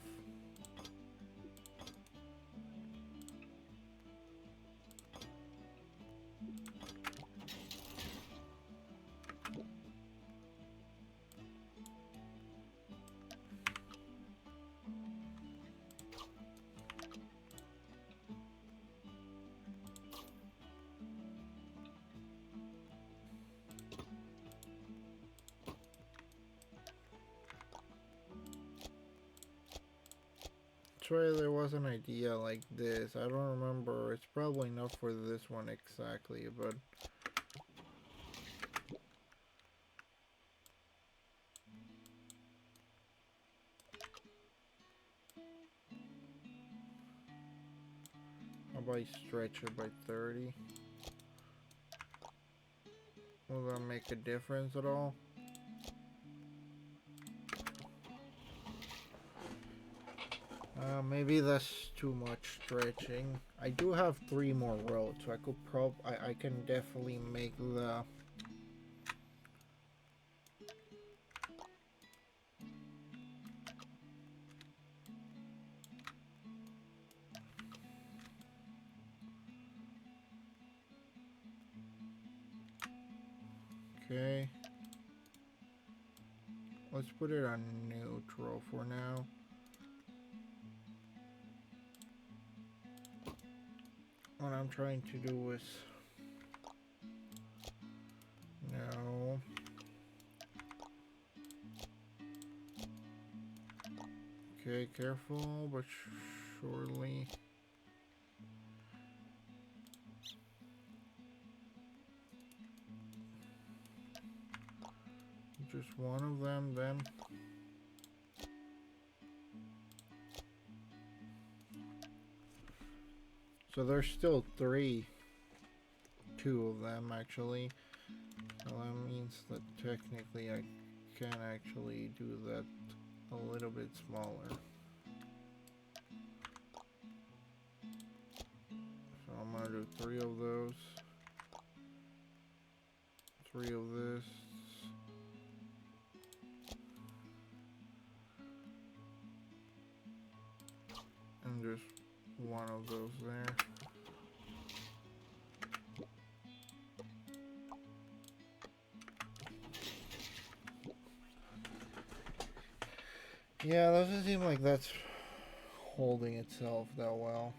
S1: Sure, there was an idea like this. I don't remember. It's probably not for this one exactly, but how about I stretch it by 30? Will that make a difference at all? Maybe that's too much stretching. I do have 3 more rows, so I could I can definitely make the... Okay. Let's put it on neutral for now. What I'm trying to do is... No. Okay, careful, but surely... Just one of them, then. So there's still 3. 2 of them, actually. So that means that technically I can actually do that a little bit smaller. So I'm gonna do 3 of those. 3 of this. And just 1 of those there. Yeah, doesn't seem like that's holding itself that well.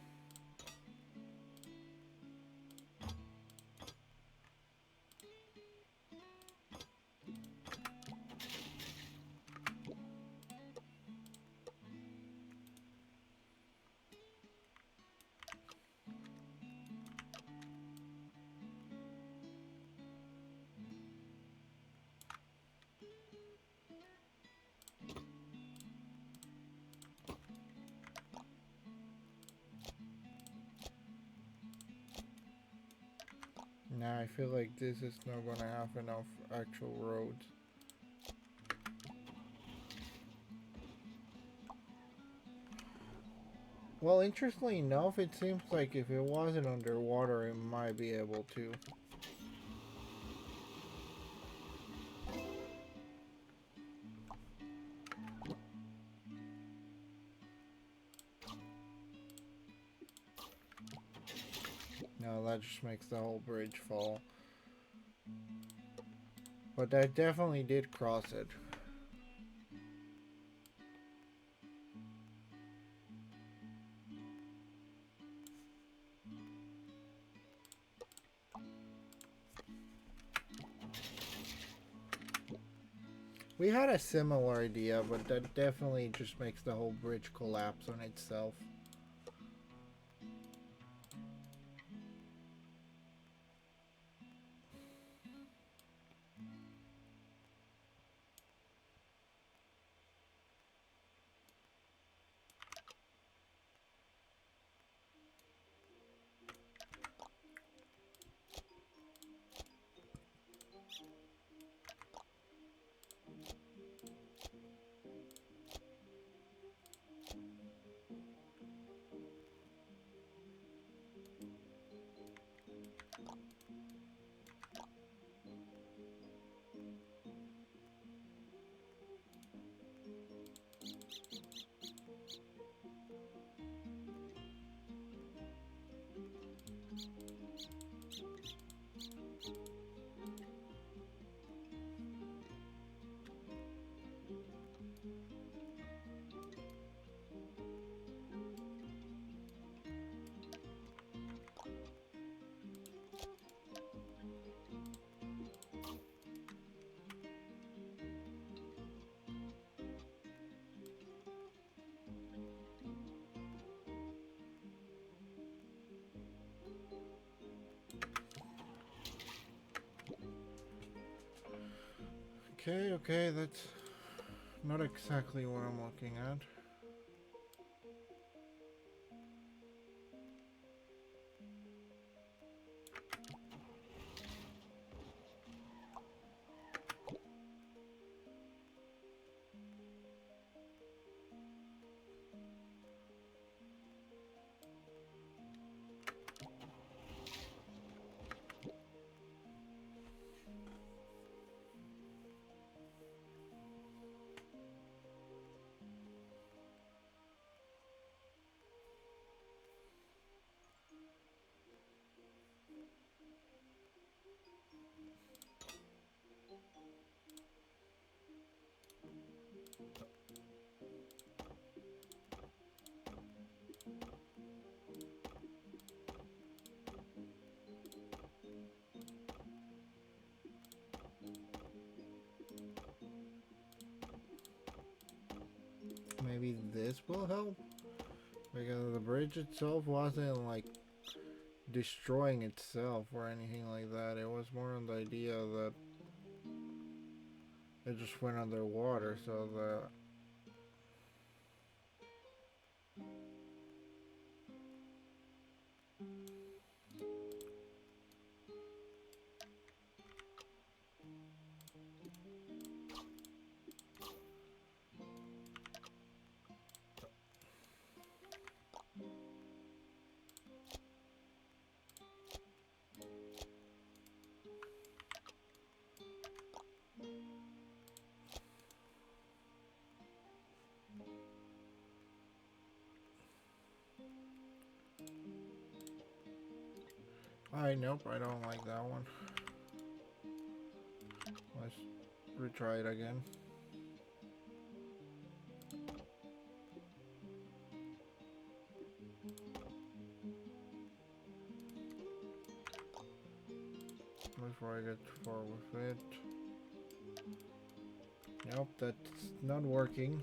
S1: Nah, I feel like this is not gonna have enough actual roads. Well, interestingly enough, it seems like if it wasn't underwater, it might be able to. No, that just makes the whole bridge fall. But that definitely did cross it. We had a similar idea, but that definitely just makes the whole bridge collapse on itself. Okay, that's not exactly what I'm looking at. Maybe this will help? Because the bridge itself wasn't like destroying itself or anything like that. It was more on the idea that it just went underwater, so the nope, I don't like that one. Let's retry it again. Before I get too far with it. Nope, that's not working.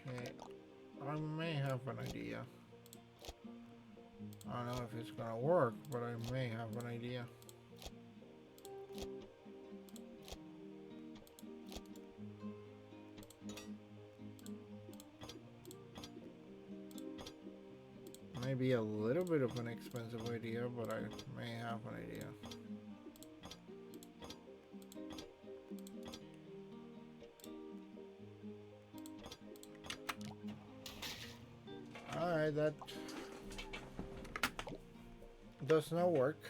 S1: Okay, I may have an idea. I don't know if it's gonna work, but I may have an idea. Maybe a little bit of an expensive idea, but I may have an idea. Alright, that does not work.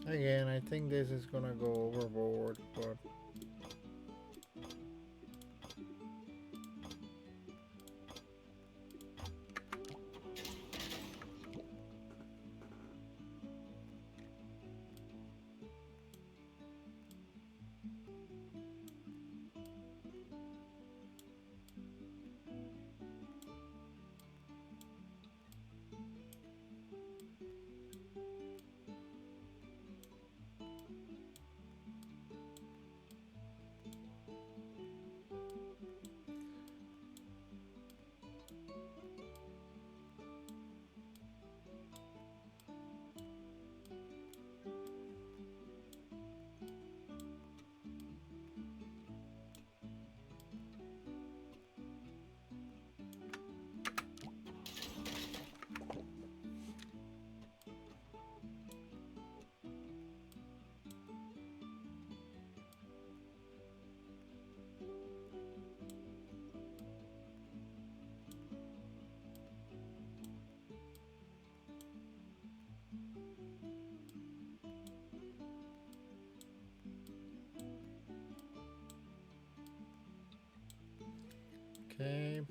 S1: Again, I think this is gonna go overboard, but okay.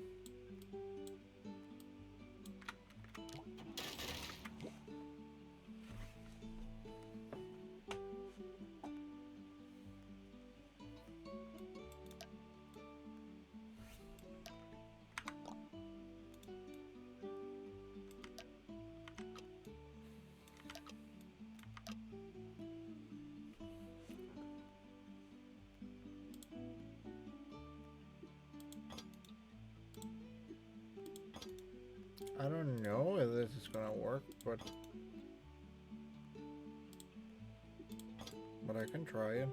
S1: I don't know if this is gonna work, but I can try it.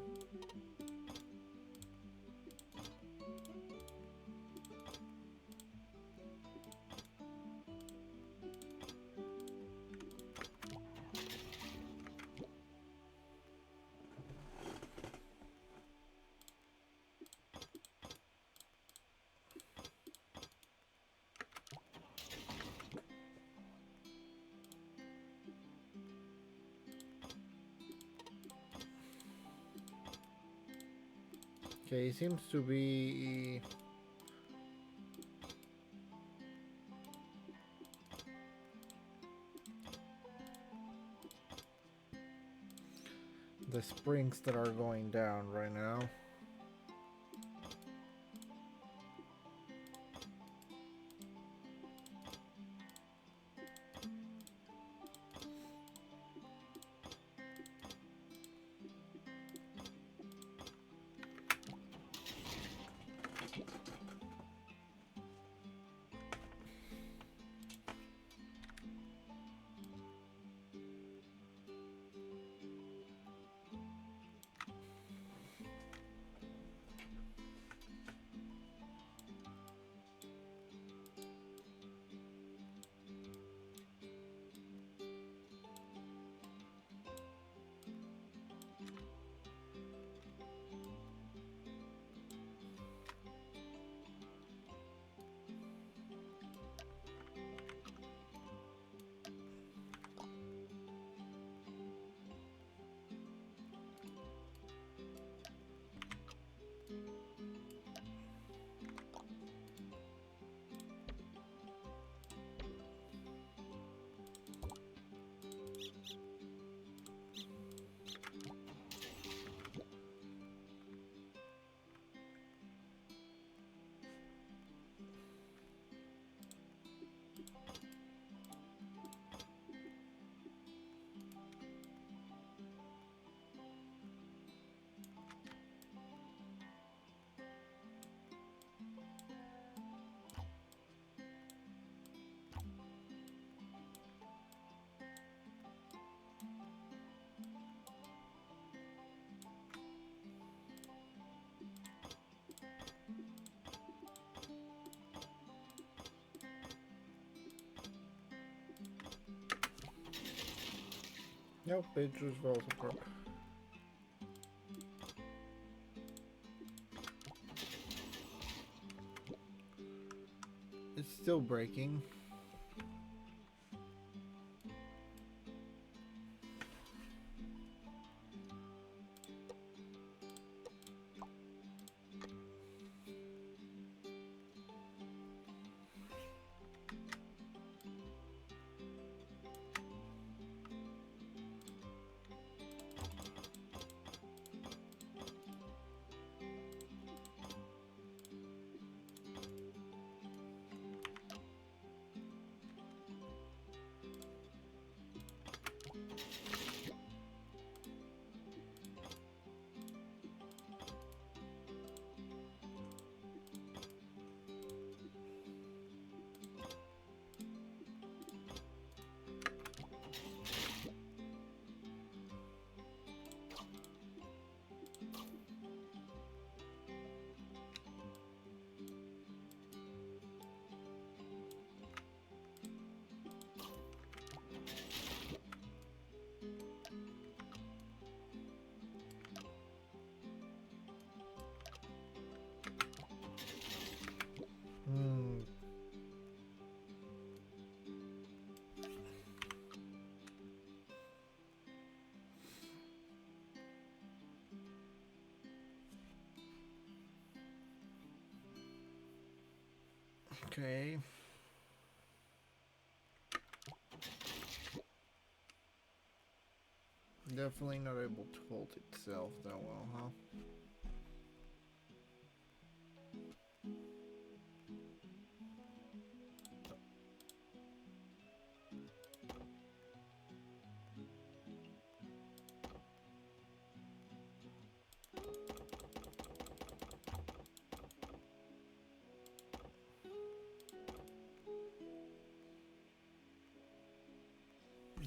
S1: Okay, it seems to be the springs that are going down right now. Yep, it just falls apart. It's still breaking. Hmm. Okay. Definitely not able to hold itself that well, huh?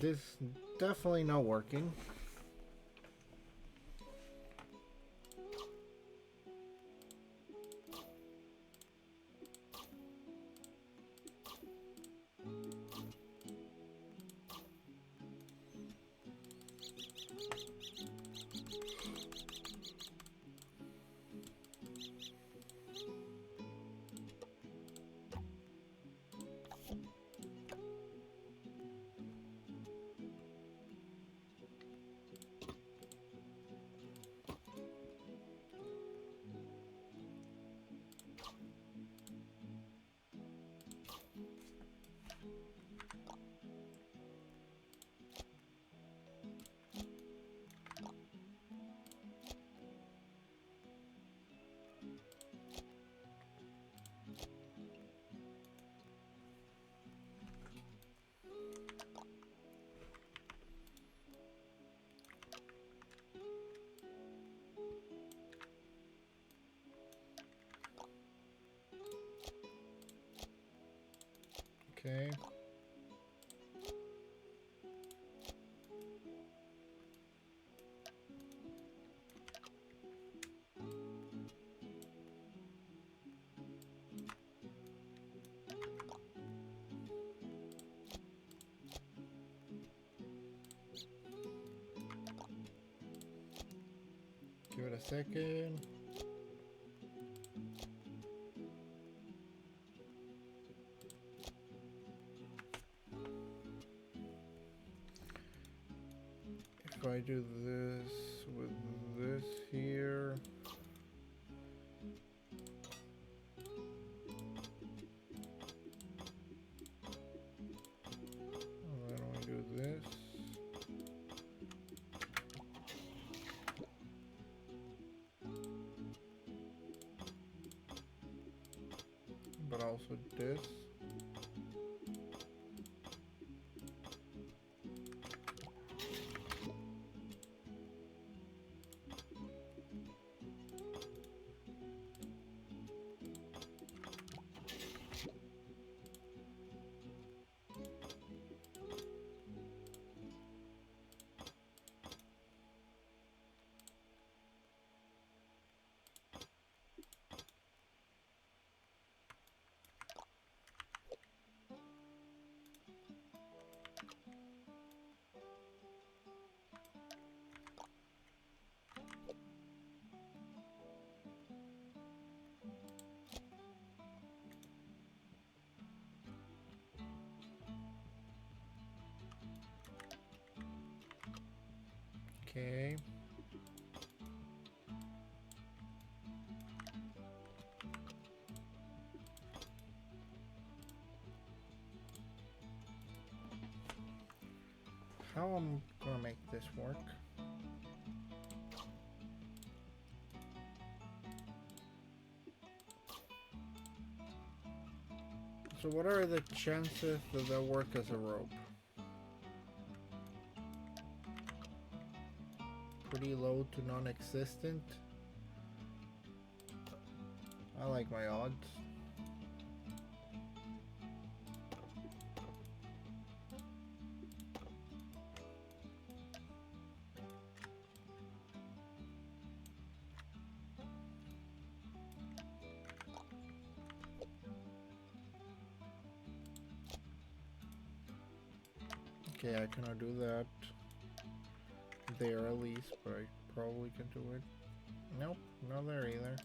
S1: This definitely not working. Okay. Give it a second. If I do this with this here. Why don't we do this? But also this. Okay. How I'm gonna make this work? So what are the chances that they'll work as a rope? Pretty low to non-existent. I like my odds. Okay, I cannot do that there at least, but I probably can do it. Nope, not there either.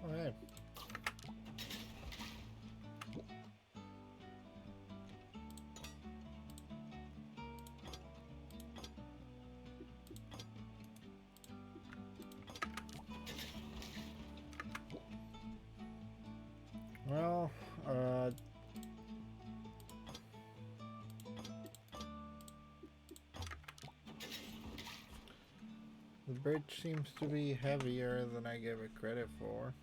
S1: Okay. Well, the bridge seems to be heavier than I gave it credit for.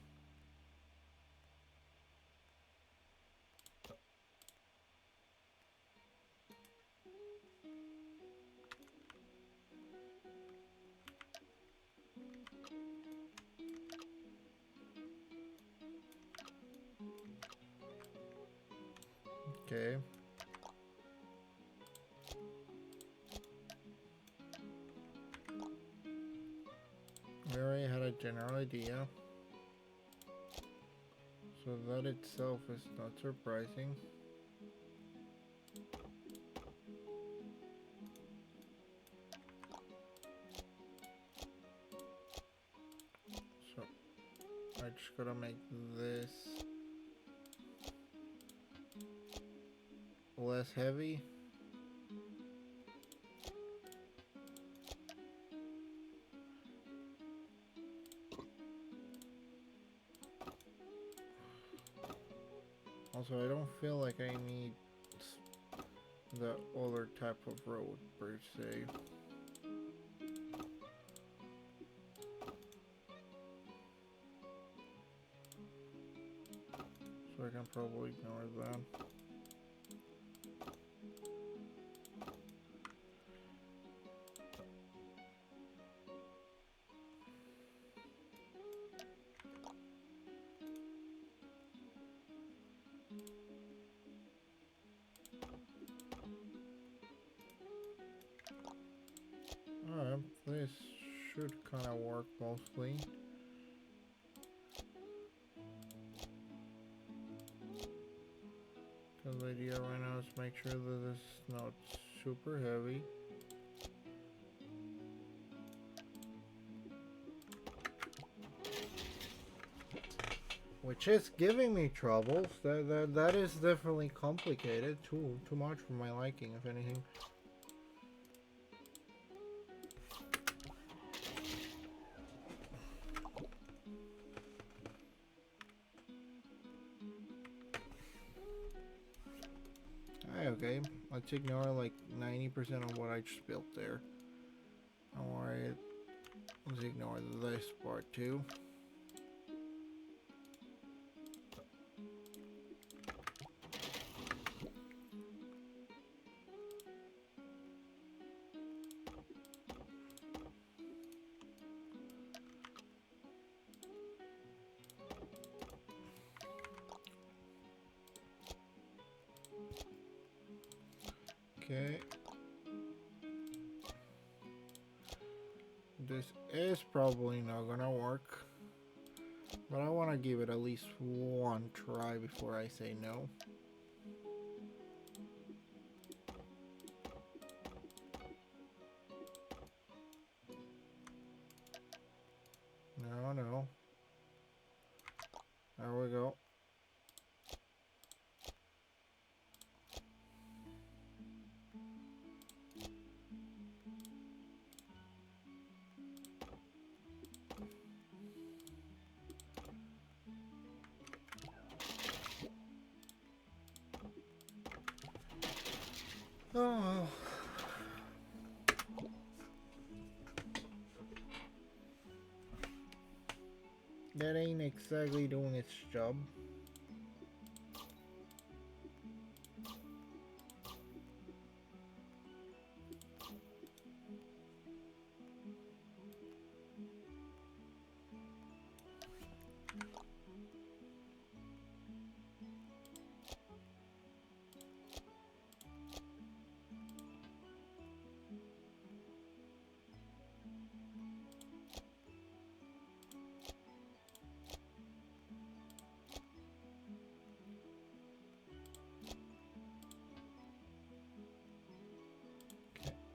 S1: Okay. We already had a general idea. So that itself is not surprising. So I just gotta make this less heavy. Also, I don't feel like I need the other type of road per se. So I can probably ignore that. Alright, this should kinda work mostly. Because the idea right now is make sure that this is not super heavy. Which is giving me troubles. That is definitely complicated. Too much for my liking, if anything. Okay, let's ignore like 90% of what I just built there. Don't worry, let's ignore this part too. Okay. This is probably not gonna work, but I want to give it at least one try before I say no. No, no. There we go. Oh. That ain't exactly doing its job.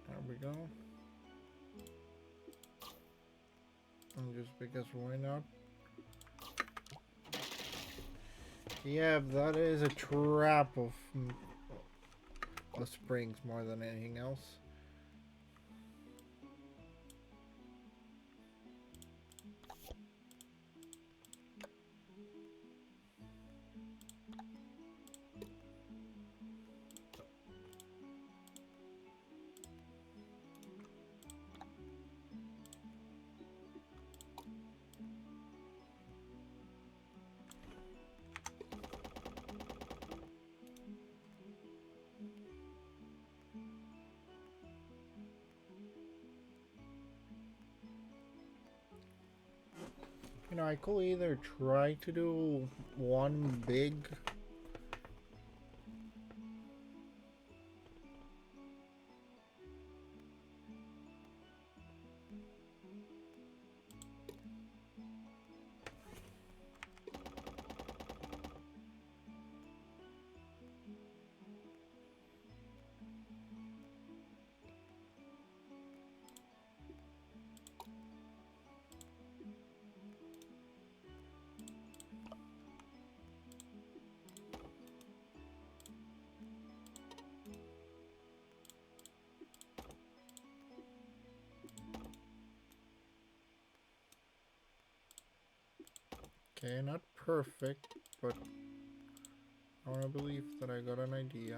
S1: There we go. And just because why not? Yeah, that is a trap of springs more than anything else. You know, I could either try to do one big Okay, not perfect, but I want to believe that I got an idea.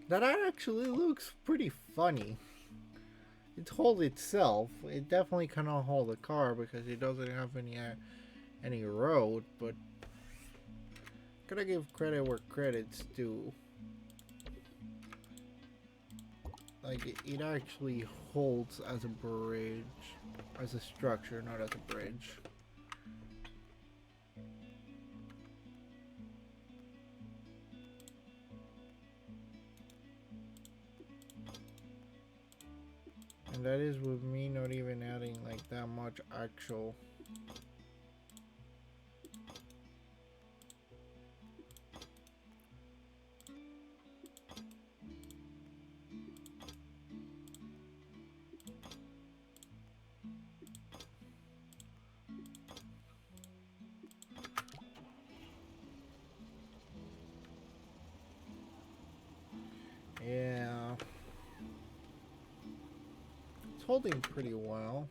S1: That actually looks pretty funny. It holds itself. It definitely cannot hold a car because it doesn't have any road, but gotta give credit where credit's due. Like, it actually holds as a bridge. As a structure, not as a bridge. And that is with me not even adding like that much actual. Yeah. It's holding pretty well.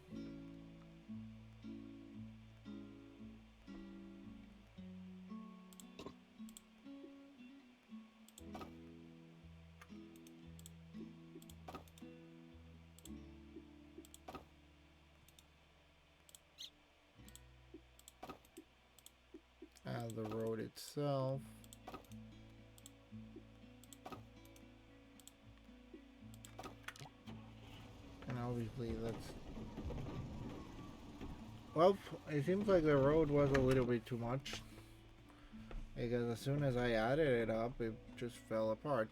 S1: The road itself. And obviously that's... Well, it seems like the road was a little bit too much. Because as soon as I added it up, it just fell apart.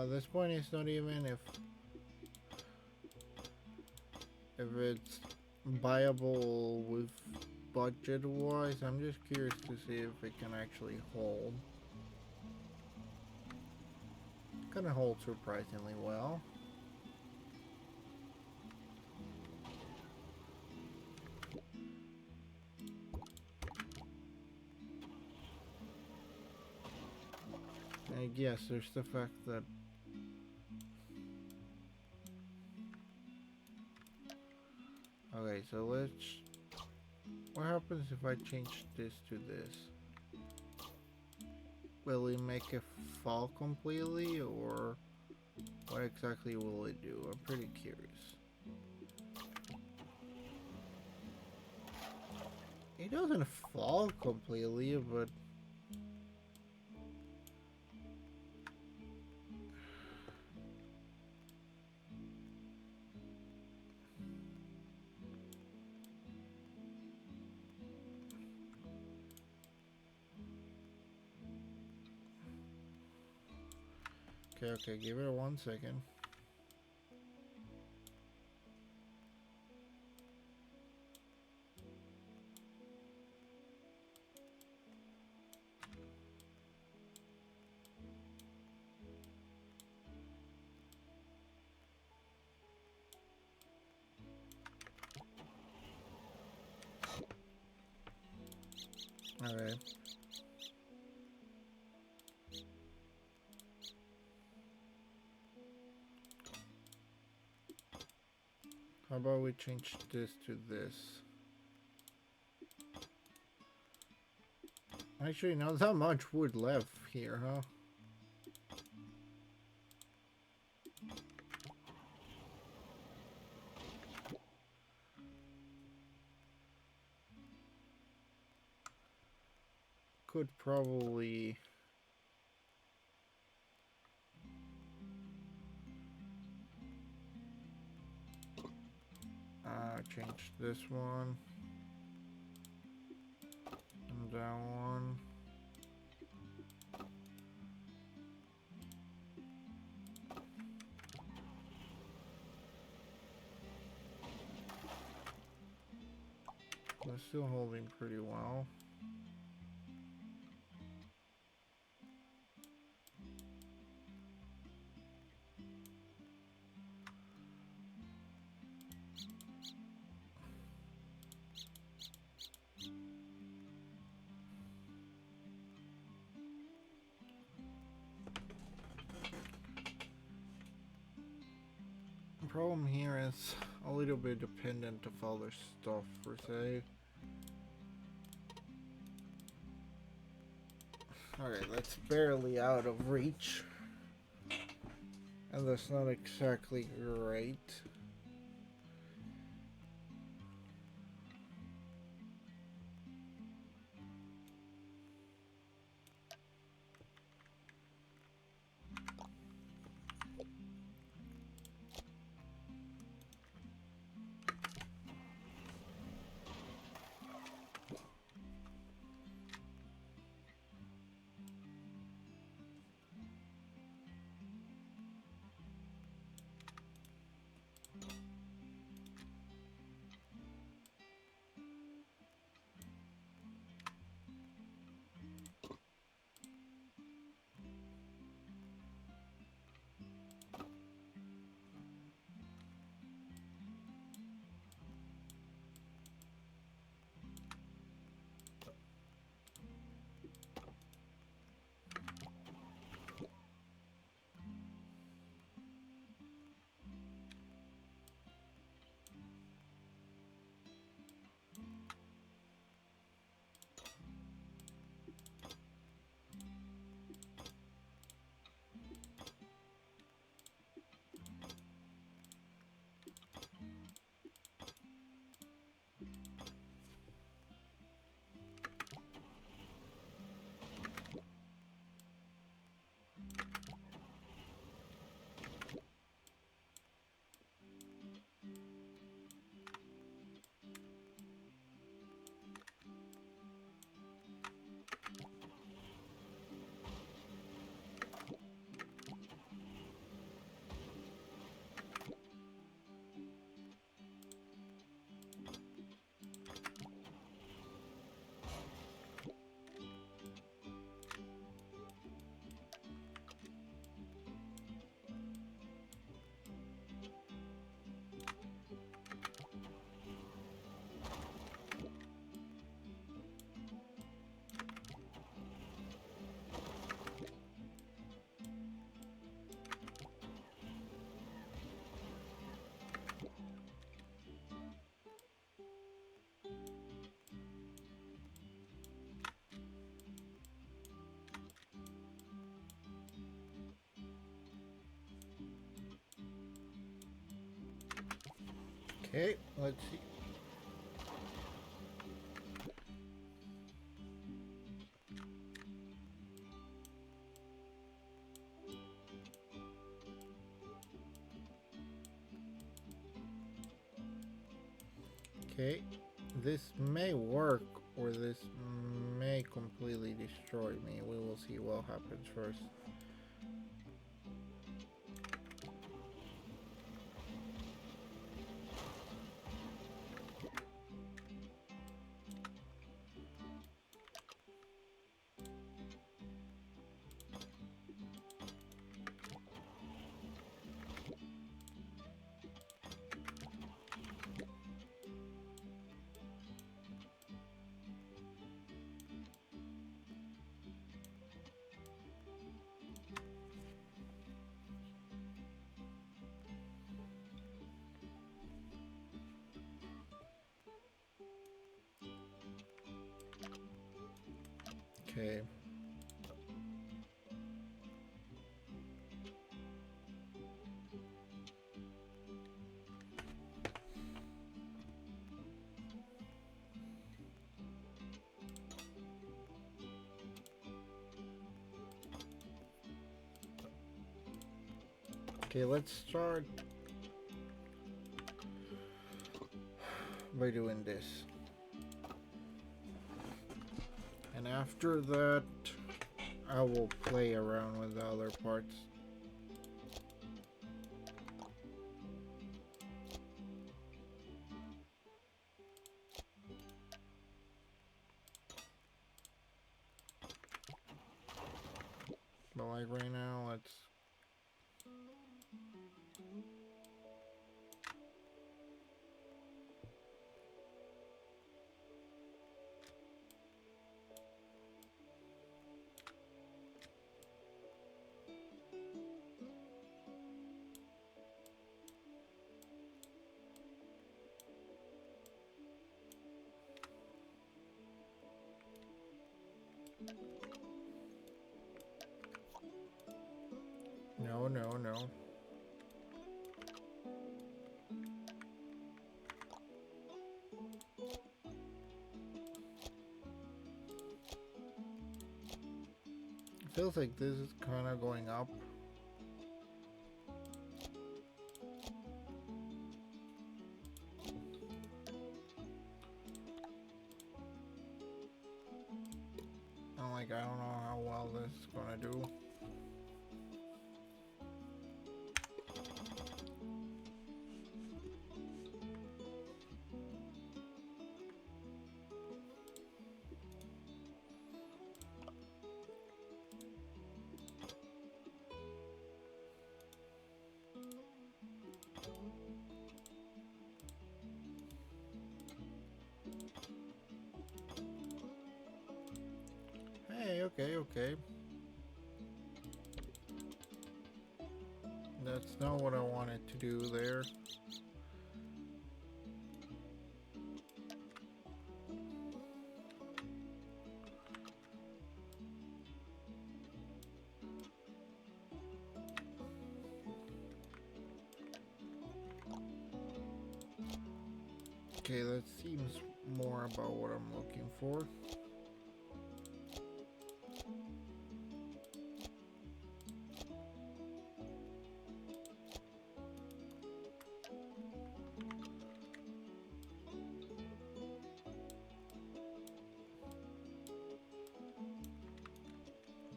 S1: At this point, it's not even if it's viable with budget wise. I'm just curious to see if it can actually hold. Gonna hold surprisingly well. And yes, there's the fact that okay, so let's. What happens if I change this to this? Will it make it fall completely, or what exactly will it do? I'm pretty curious. It doesn't fall completely, but okay, give it 1 second. Alright. How about we change this to this? Actually, not that much wood left here, huh? Could probably... change this one. And that one. They're still holding pretty well. The problem here is a little bit dependent of other stuff per se. Alright, that's barely out of reach. And that's not exactly great. Okay, let's see. Okay, this may work or this may completely destroy me. We will see what happens first. Okay. Okay, let's start by doing this. And after that, I will play around with the other parts. But like right now, let's... No, no, no. It feels like this is kind of going up. I'm like, I don't know how well this is gonna do. Hey, okay, okay. That's not what I wanted to do there. Okay, that seems more about what I'm looking for.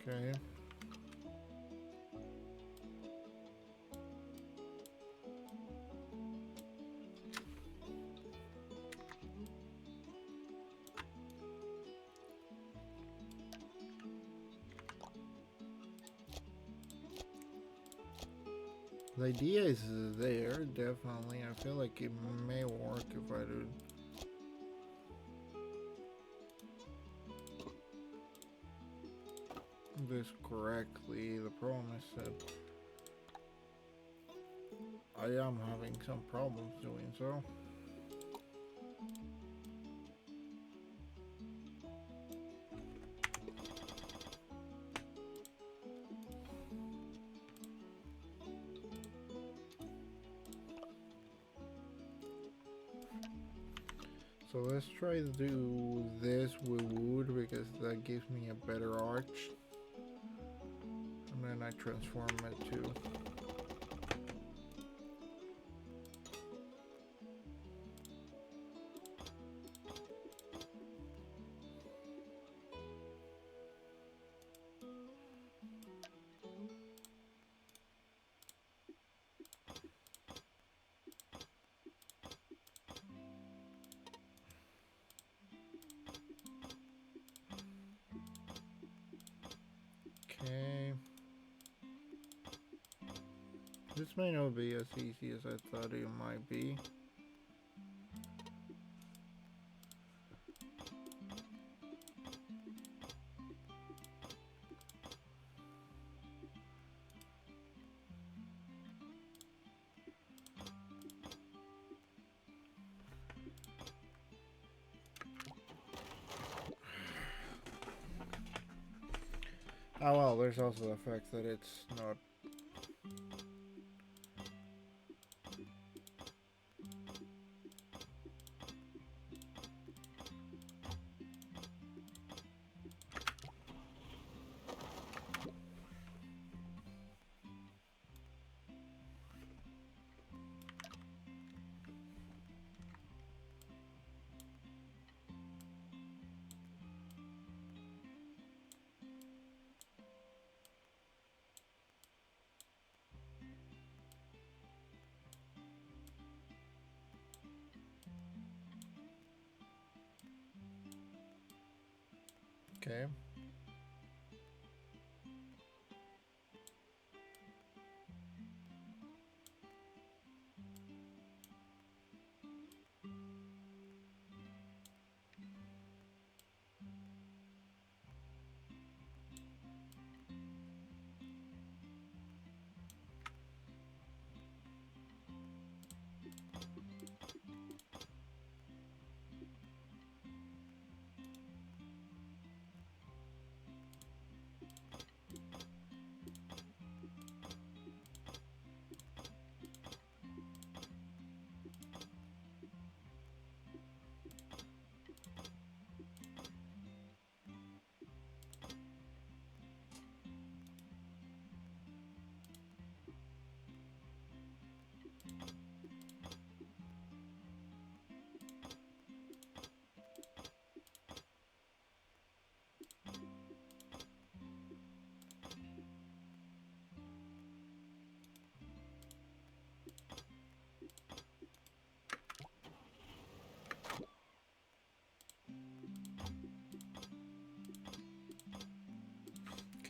S1: Okay. The idea is there, definitely. I feel like it may work if I do this correctly. The problem is that I am having some problems doing so. So let's try to do this with wood because that gives me a better arch. And then I transform it to... Okay. This may not be as easy as I thought it might be. Oh well, there's also the fact that it's not... Okay.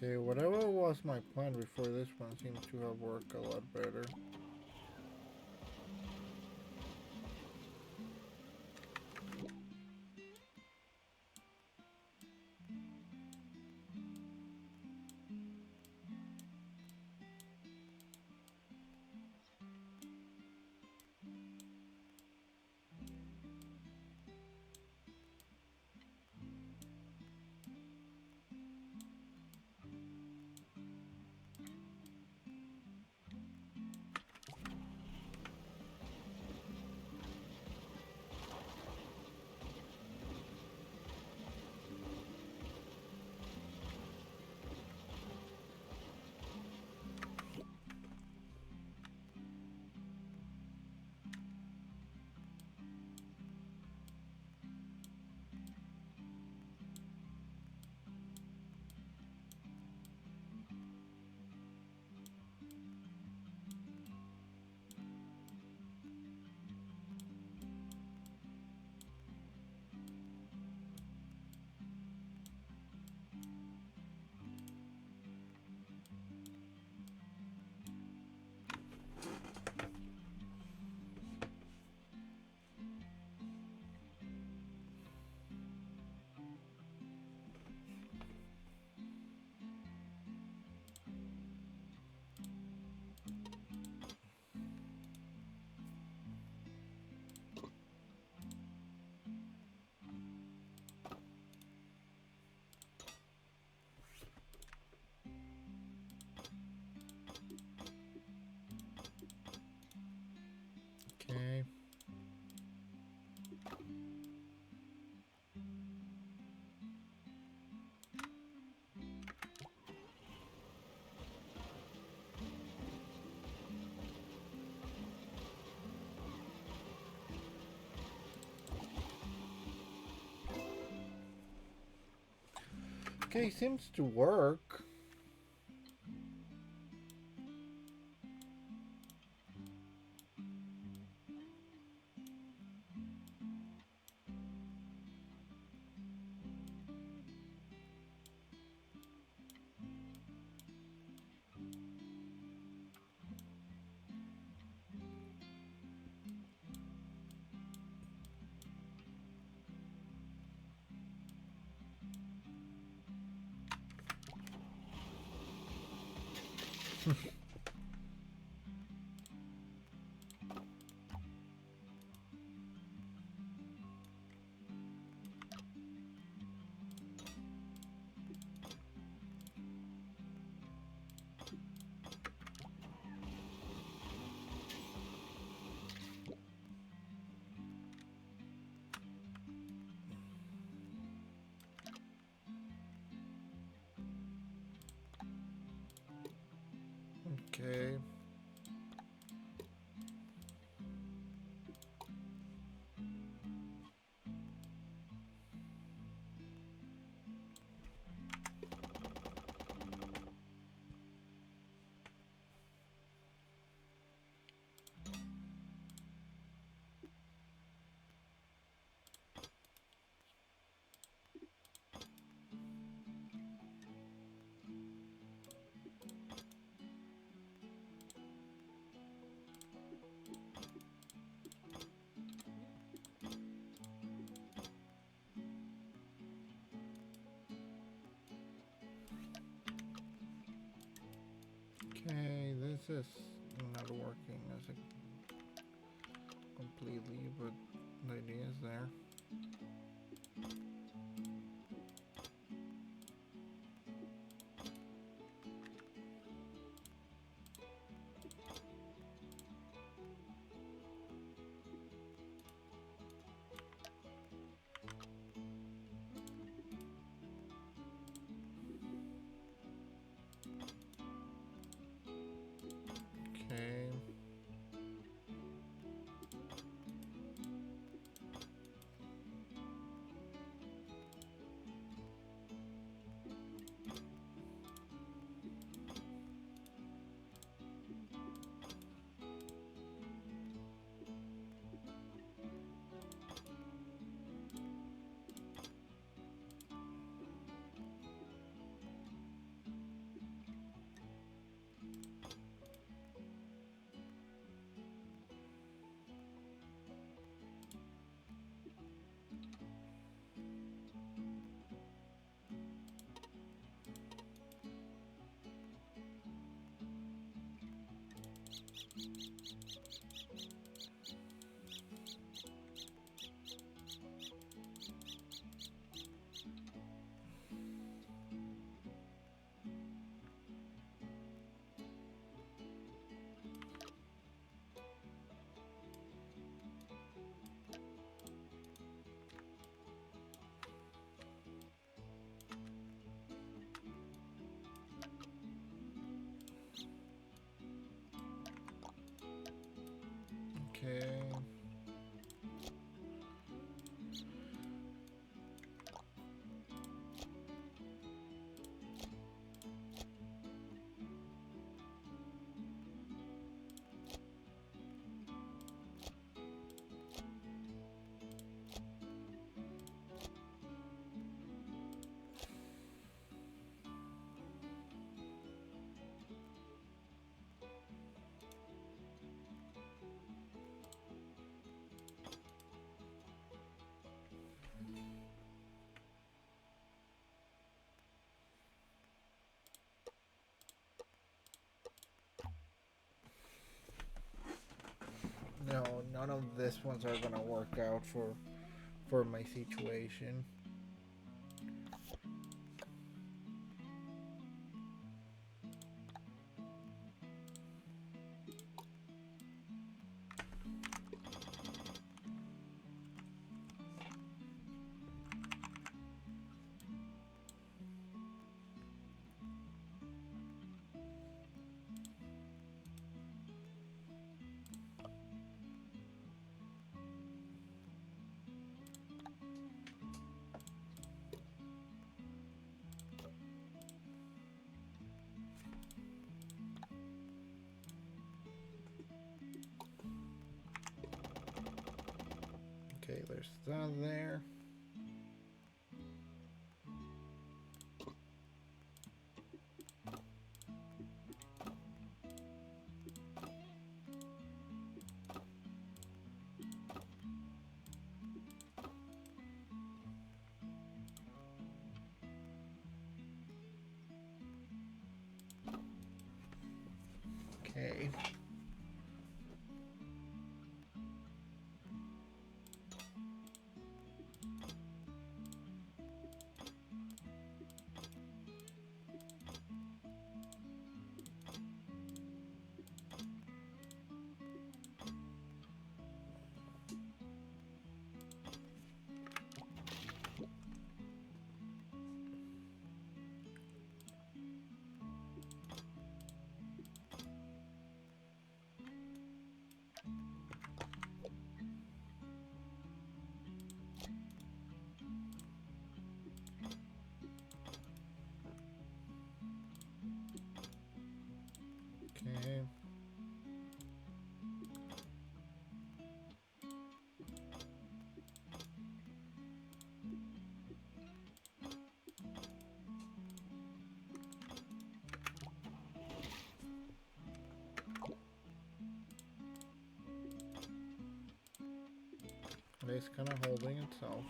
S1: Okay, whatever was my plan before, this one seems to have worked a lot better. Okay, seems to work. Okay. Okay, this is not working as a completely, but the idea is there. Okay. Okay. No, none of these ones are gonna work out for my situation. Okay, there's that there. Okay. Okay. It's kind of holding itself.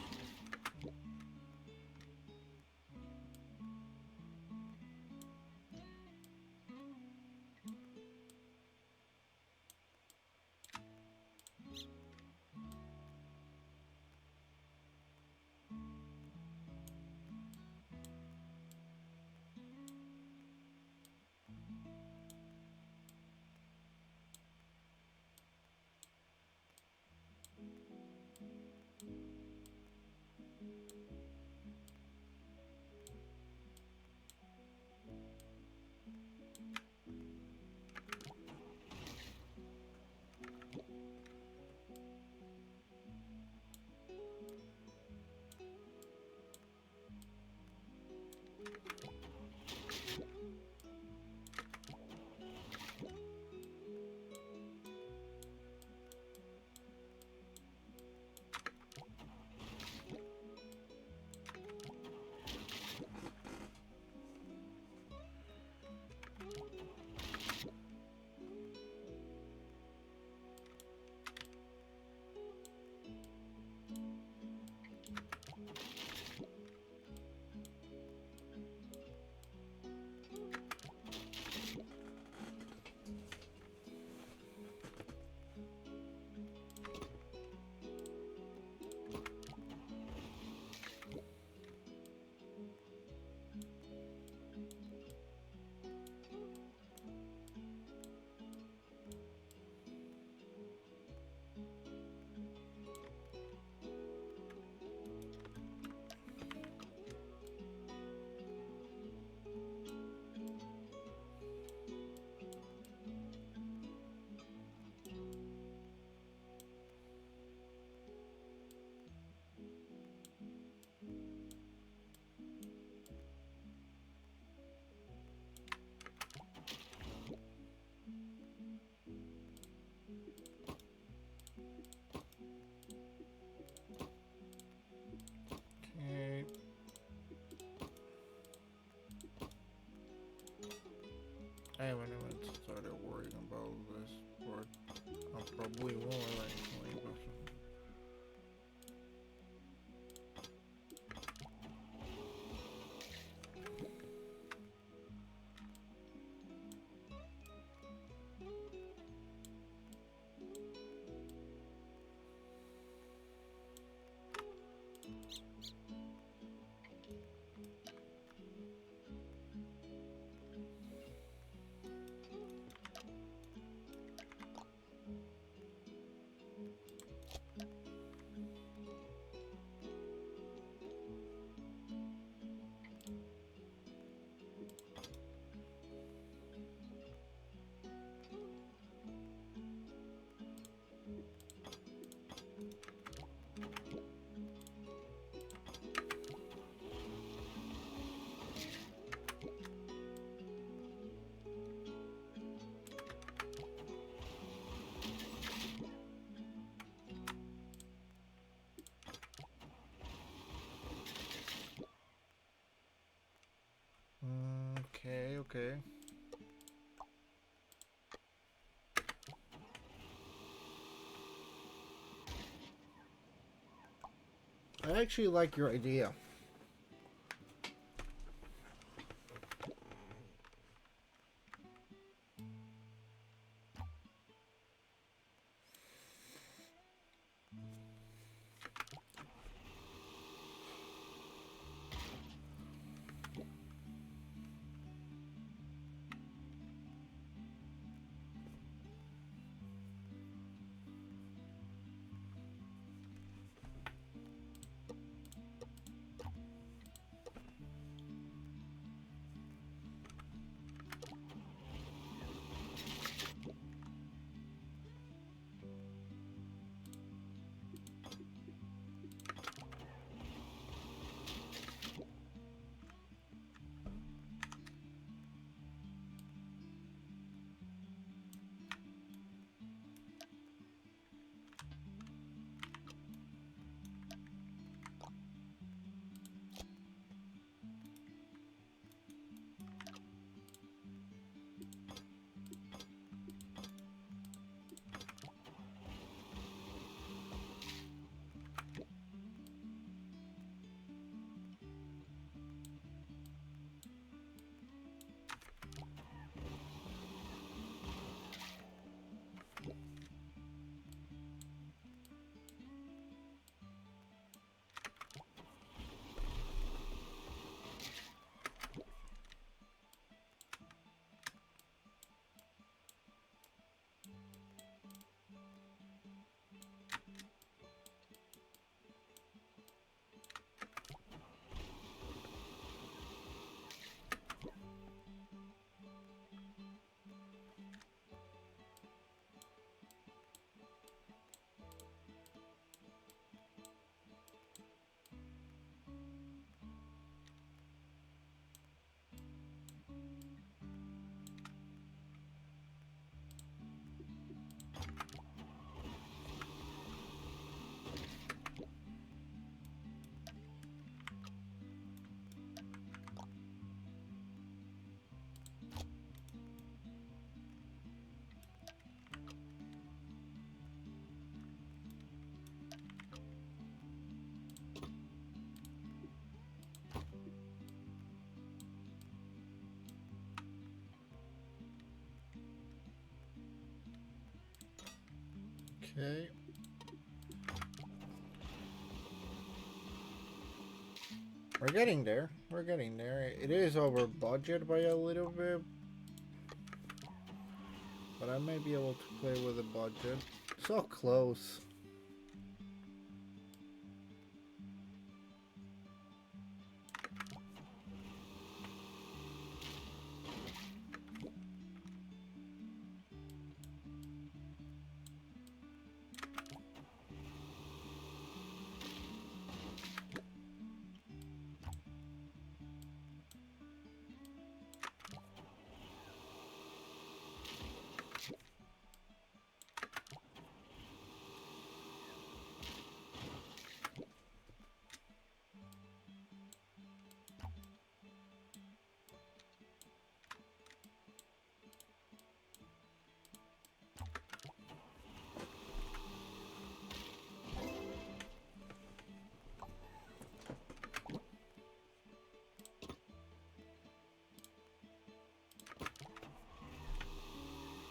S1: Okay. I actually like your idea. Okay. We're getting there. We're getting there. It is over budget by a little bit, but I may be able to play with the budget. So close.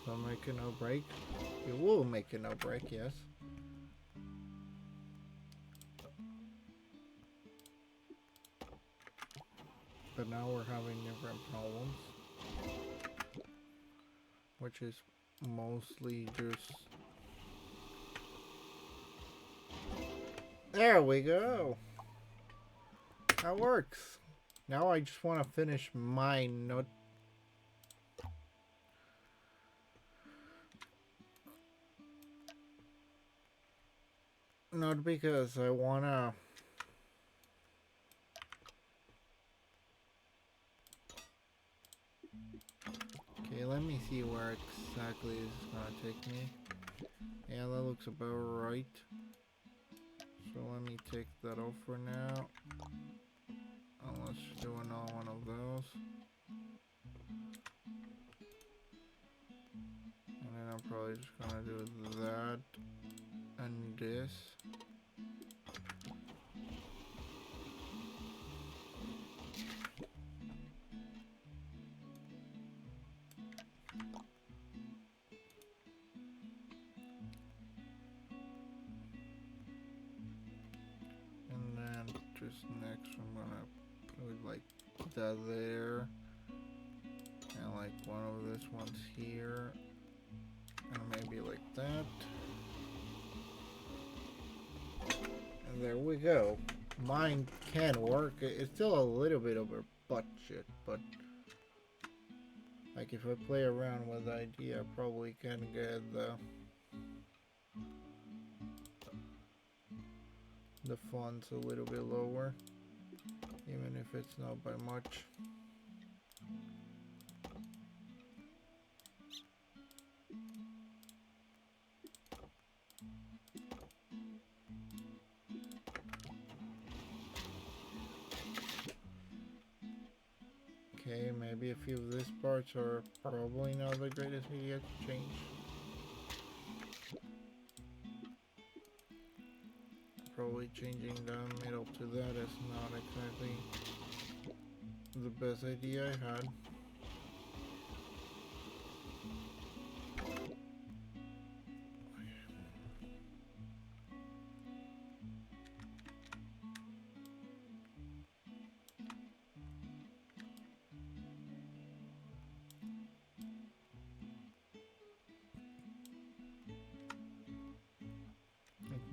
S1: Will make a no break. It will make a no break, yes. But now we're having different problems, which is mostly just... There we go. That works. Now I just want to finish my note. Not because I wanna... Okay, let me see where exactly this is gonna take me. Yeah, that looks about right. So let me take that off for now. And let's do another one of those. probably just gonna do that and this. And then just next I'm gonna put like that there. And like one of this ones here. And maybe like that. And there we go. Mine can work. It's still a little bit over budget, but like if I play around with the idea, I probably can get the fonts a little bit lower, even if it's not by much. Okay, maybe a few of these parts are probably not the greatest idea to change. Probably changing the middle to that is not exactly the best idea I had.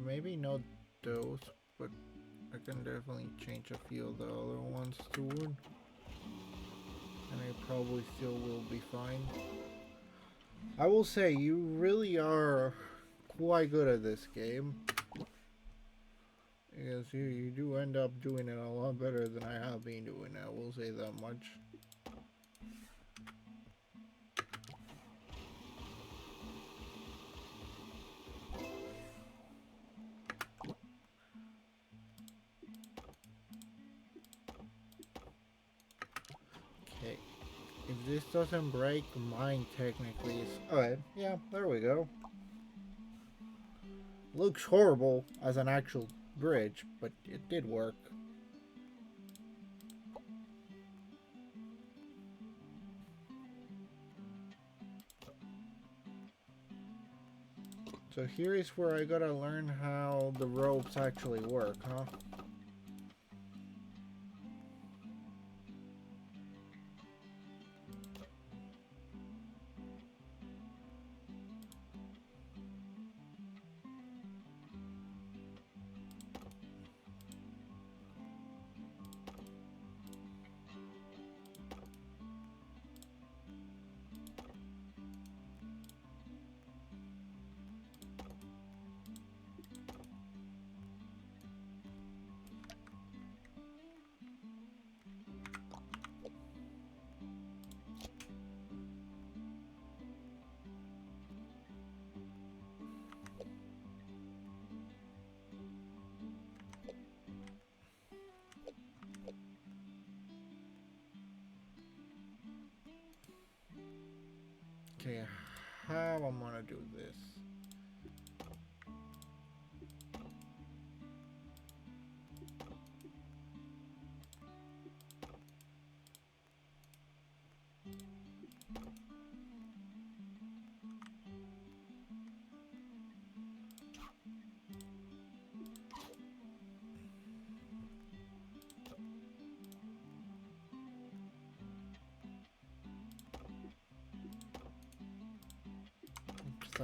S1: Maybe not those, but I can definitely change a few of the other ones to wood. And I probably still will be fine. I will say, you really are quite good at this game. Because you do end up doing it a lot better than I have been doing it, I will say that much. Okay, if this doesn't break, mine technically is... Okay, yeah, there we go. Looks horrible as an actual bridge, but it did work. So here is where I gotta learn how the ropes actually work, huh? Okay, how I'm gonna do this?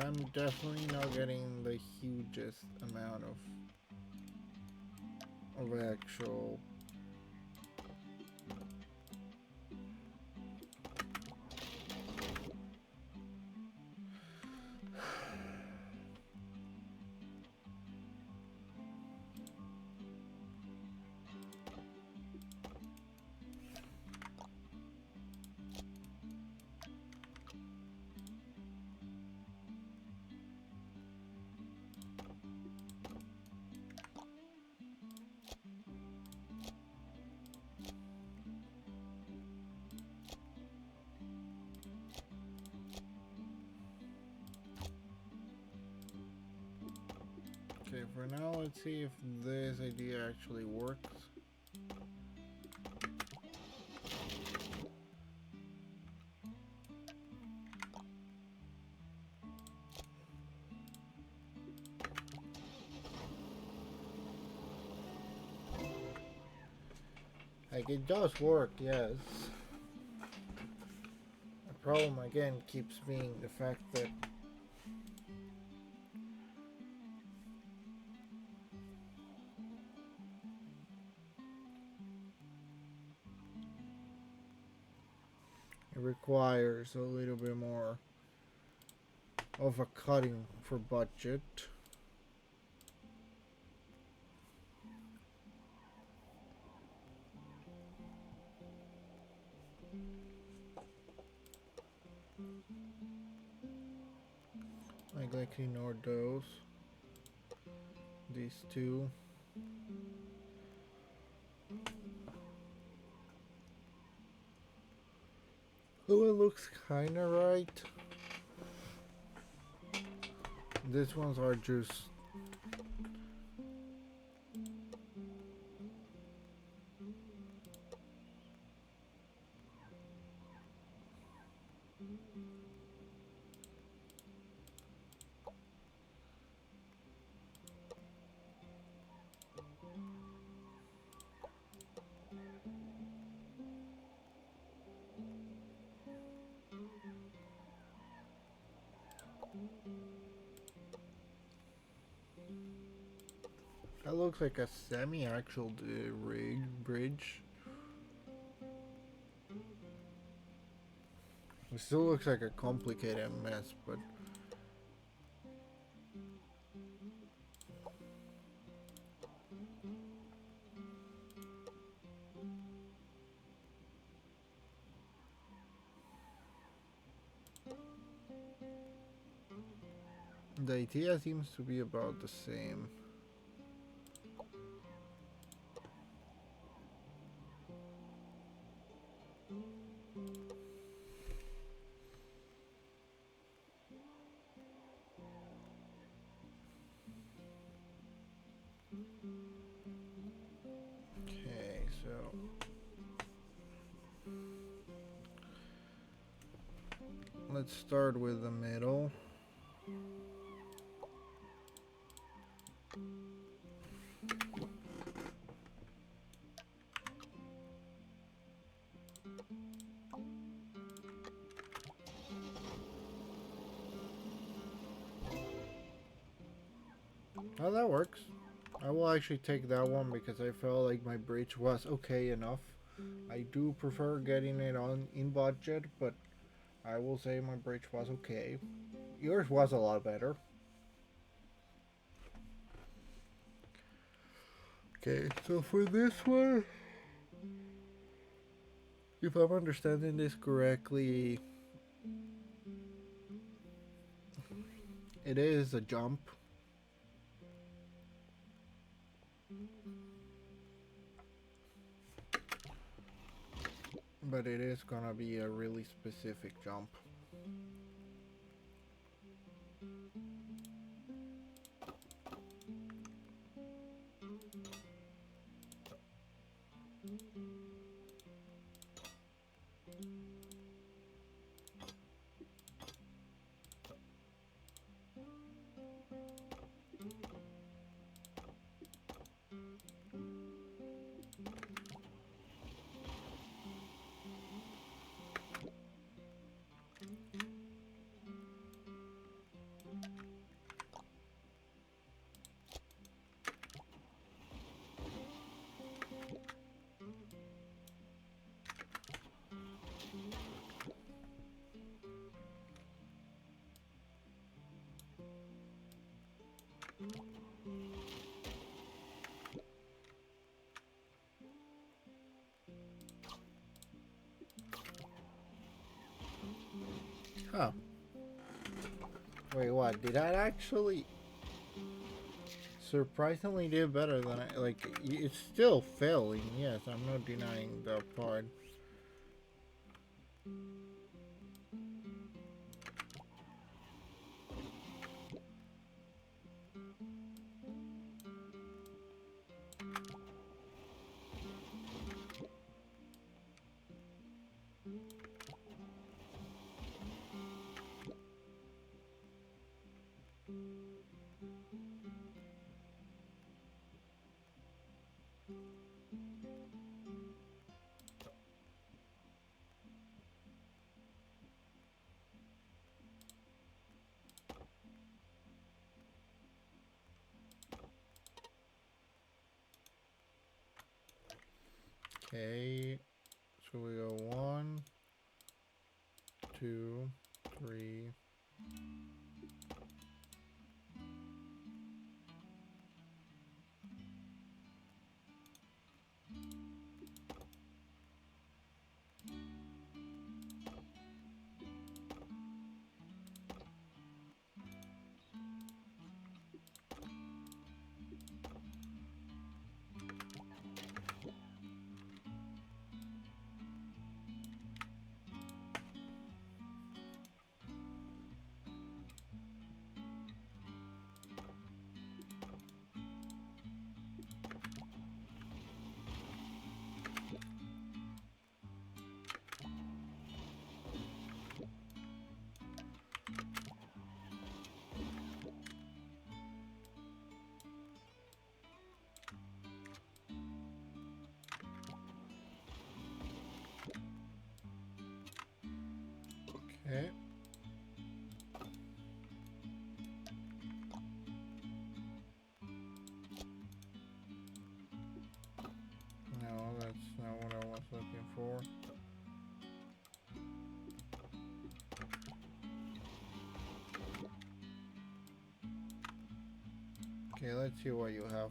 S1: I'm definitely not getting the hugest amount of actual for now, let's see if this idea actually works. Like, it does work, yes. The problem again keeps being the fact that it requires a little bit more of a cutting for budget. Like ignore those. These two. Oh, it looks kinda right. These ones are just that looks like a semi-actual bridge. It still looks like a complicated mess, but the idea seems to be about the same. Okay, so let's start with the middle. Oh, that works. I will actually take that one because I felt like my bridge was okay enough. I do prefer getting it on in budget, but I will say my bridge was okay. Yours was a lot better. Okay, so for this one, if I'm understanding this correctly, it is a jump. But it is gonna be a really specific jump. Huh. Wait, what? Did I actually surprisingly did better than I like? It's still failing. Yes, I'm not denying that part. Okay, so we go 1, 2, 3. Okay. No, that's not what I was looking for. Okay, let's see what you have.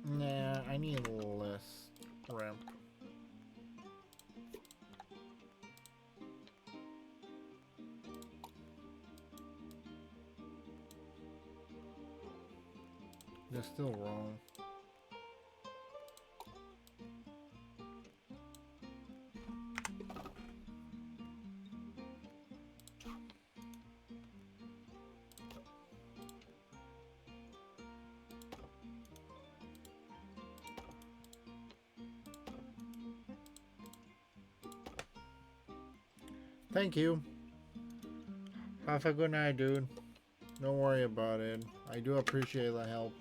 S1: Nah, I need less ramp. They're still wrong. Thank you. Have a good night, dude. Don't worry about it. I do appreciate the help.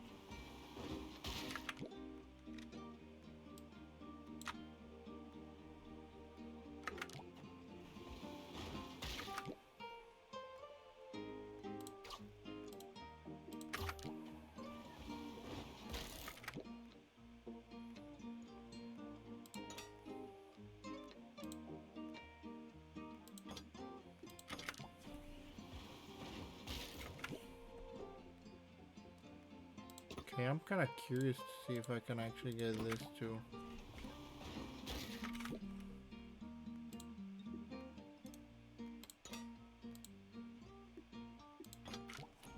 S1: Okay, I'm kind of curious to see if I can actually get this too.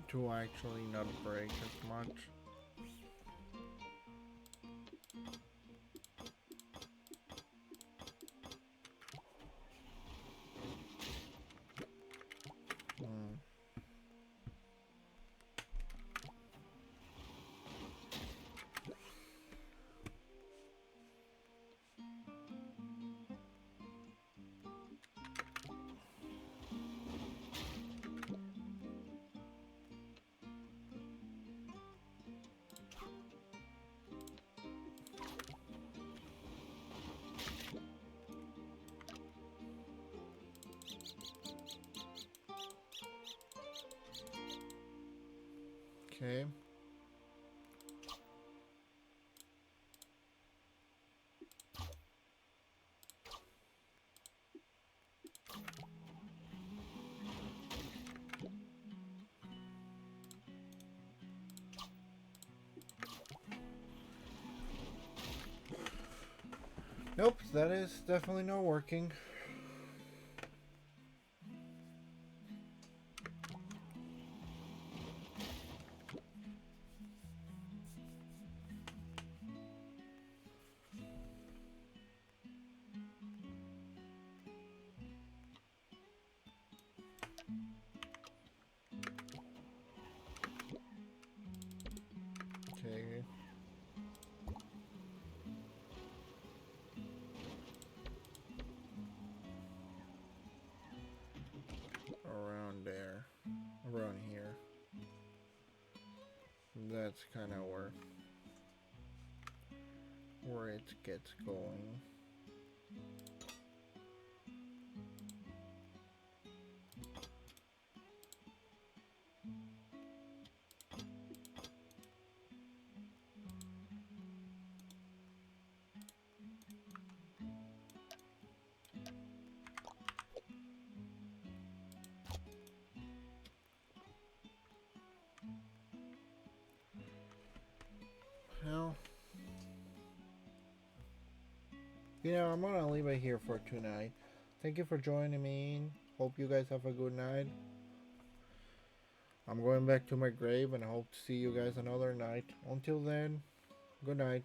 S1: to actually not break as much. Hmm. Okay. Nope, that is definitely not working. Okay. Around there. Around here. That's kind of where it gets going. Well, I'm gonna leave it here for tonight. Thank you for joining me. Hope you guys have a good night. I'm going back to my grave and I hope to see you guys another night. Until then, good night.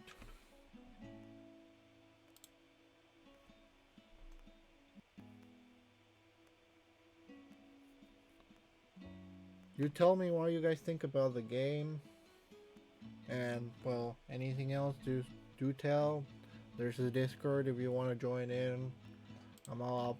S1: You tell me what you guys think about the game. And, well, anything else, do tell. There's a Discord if you want to join in. I'm all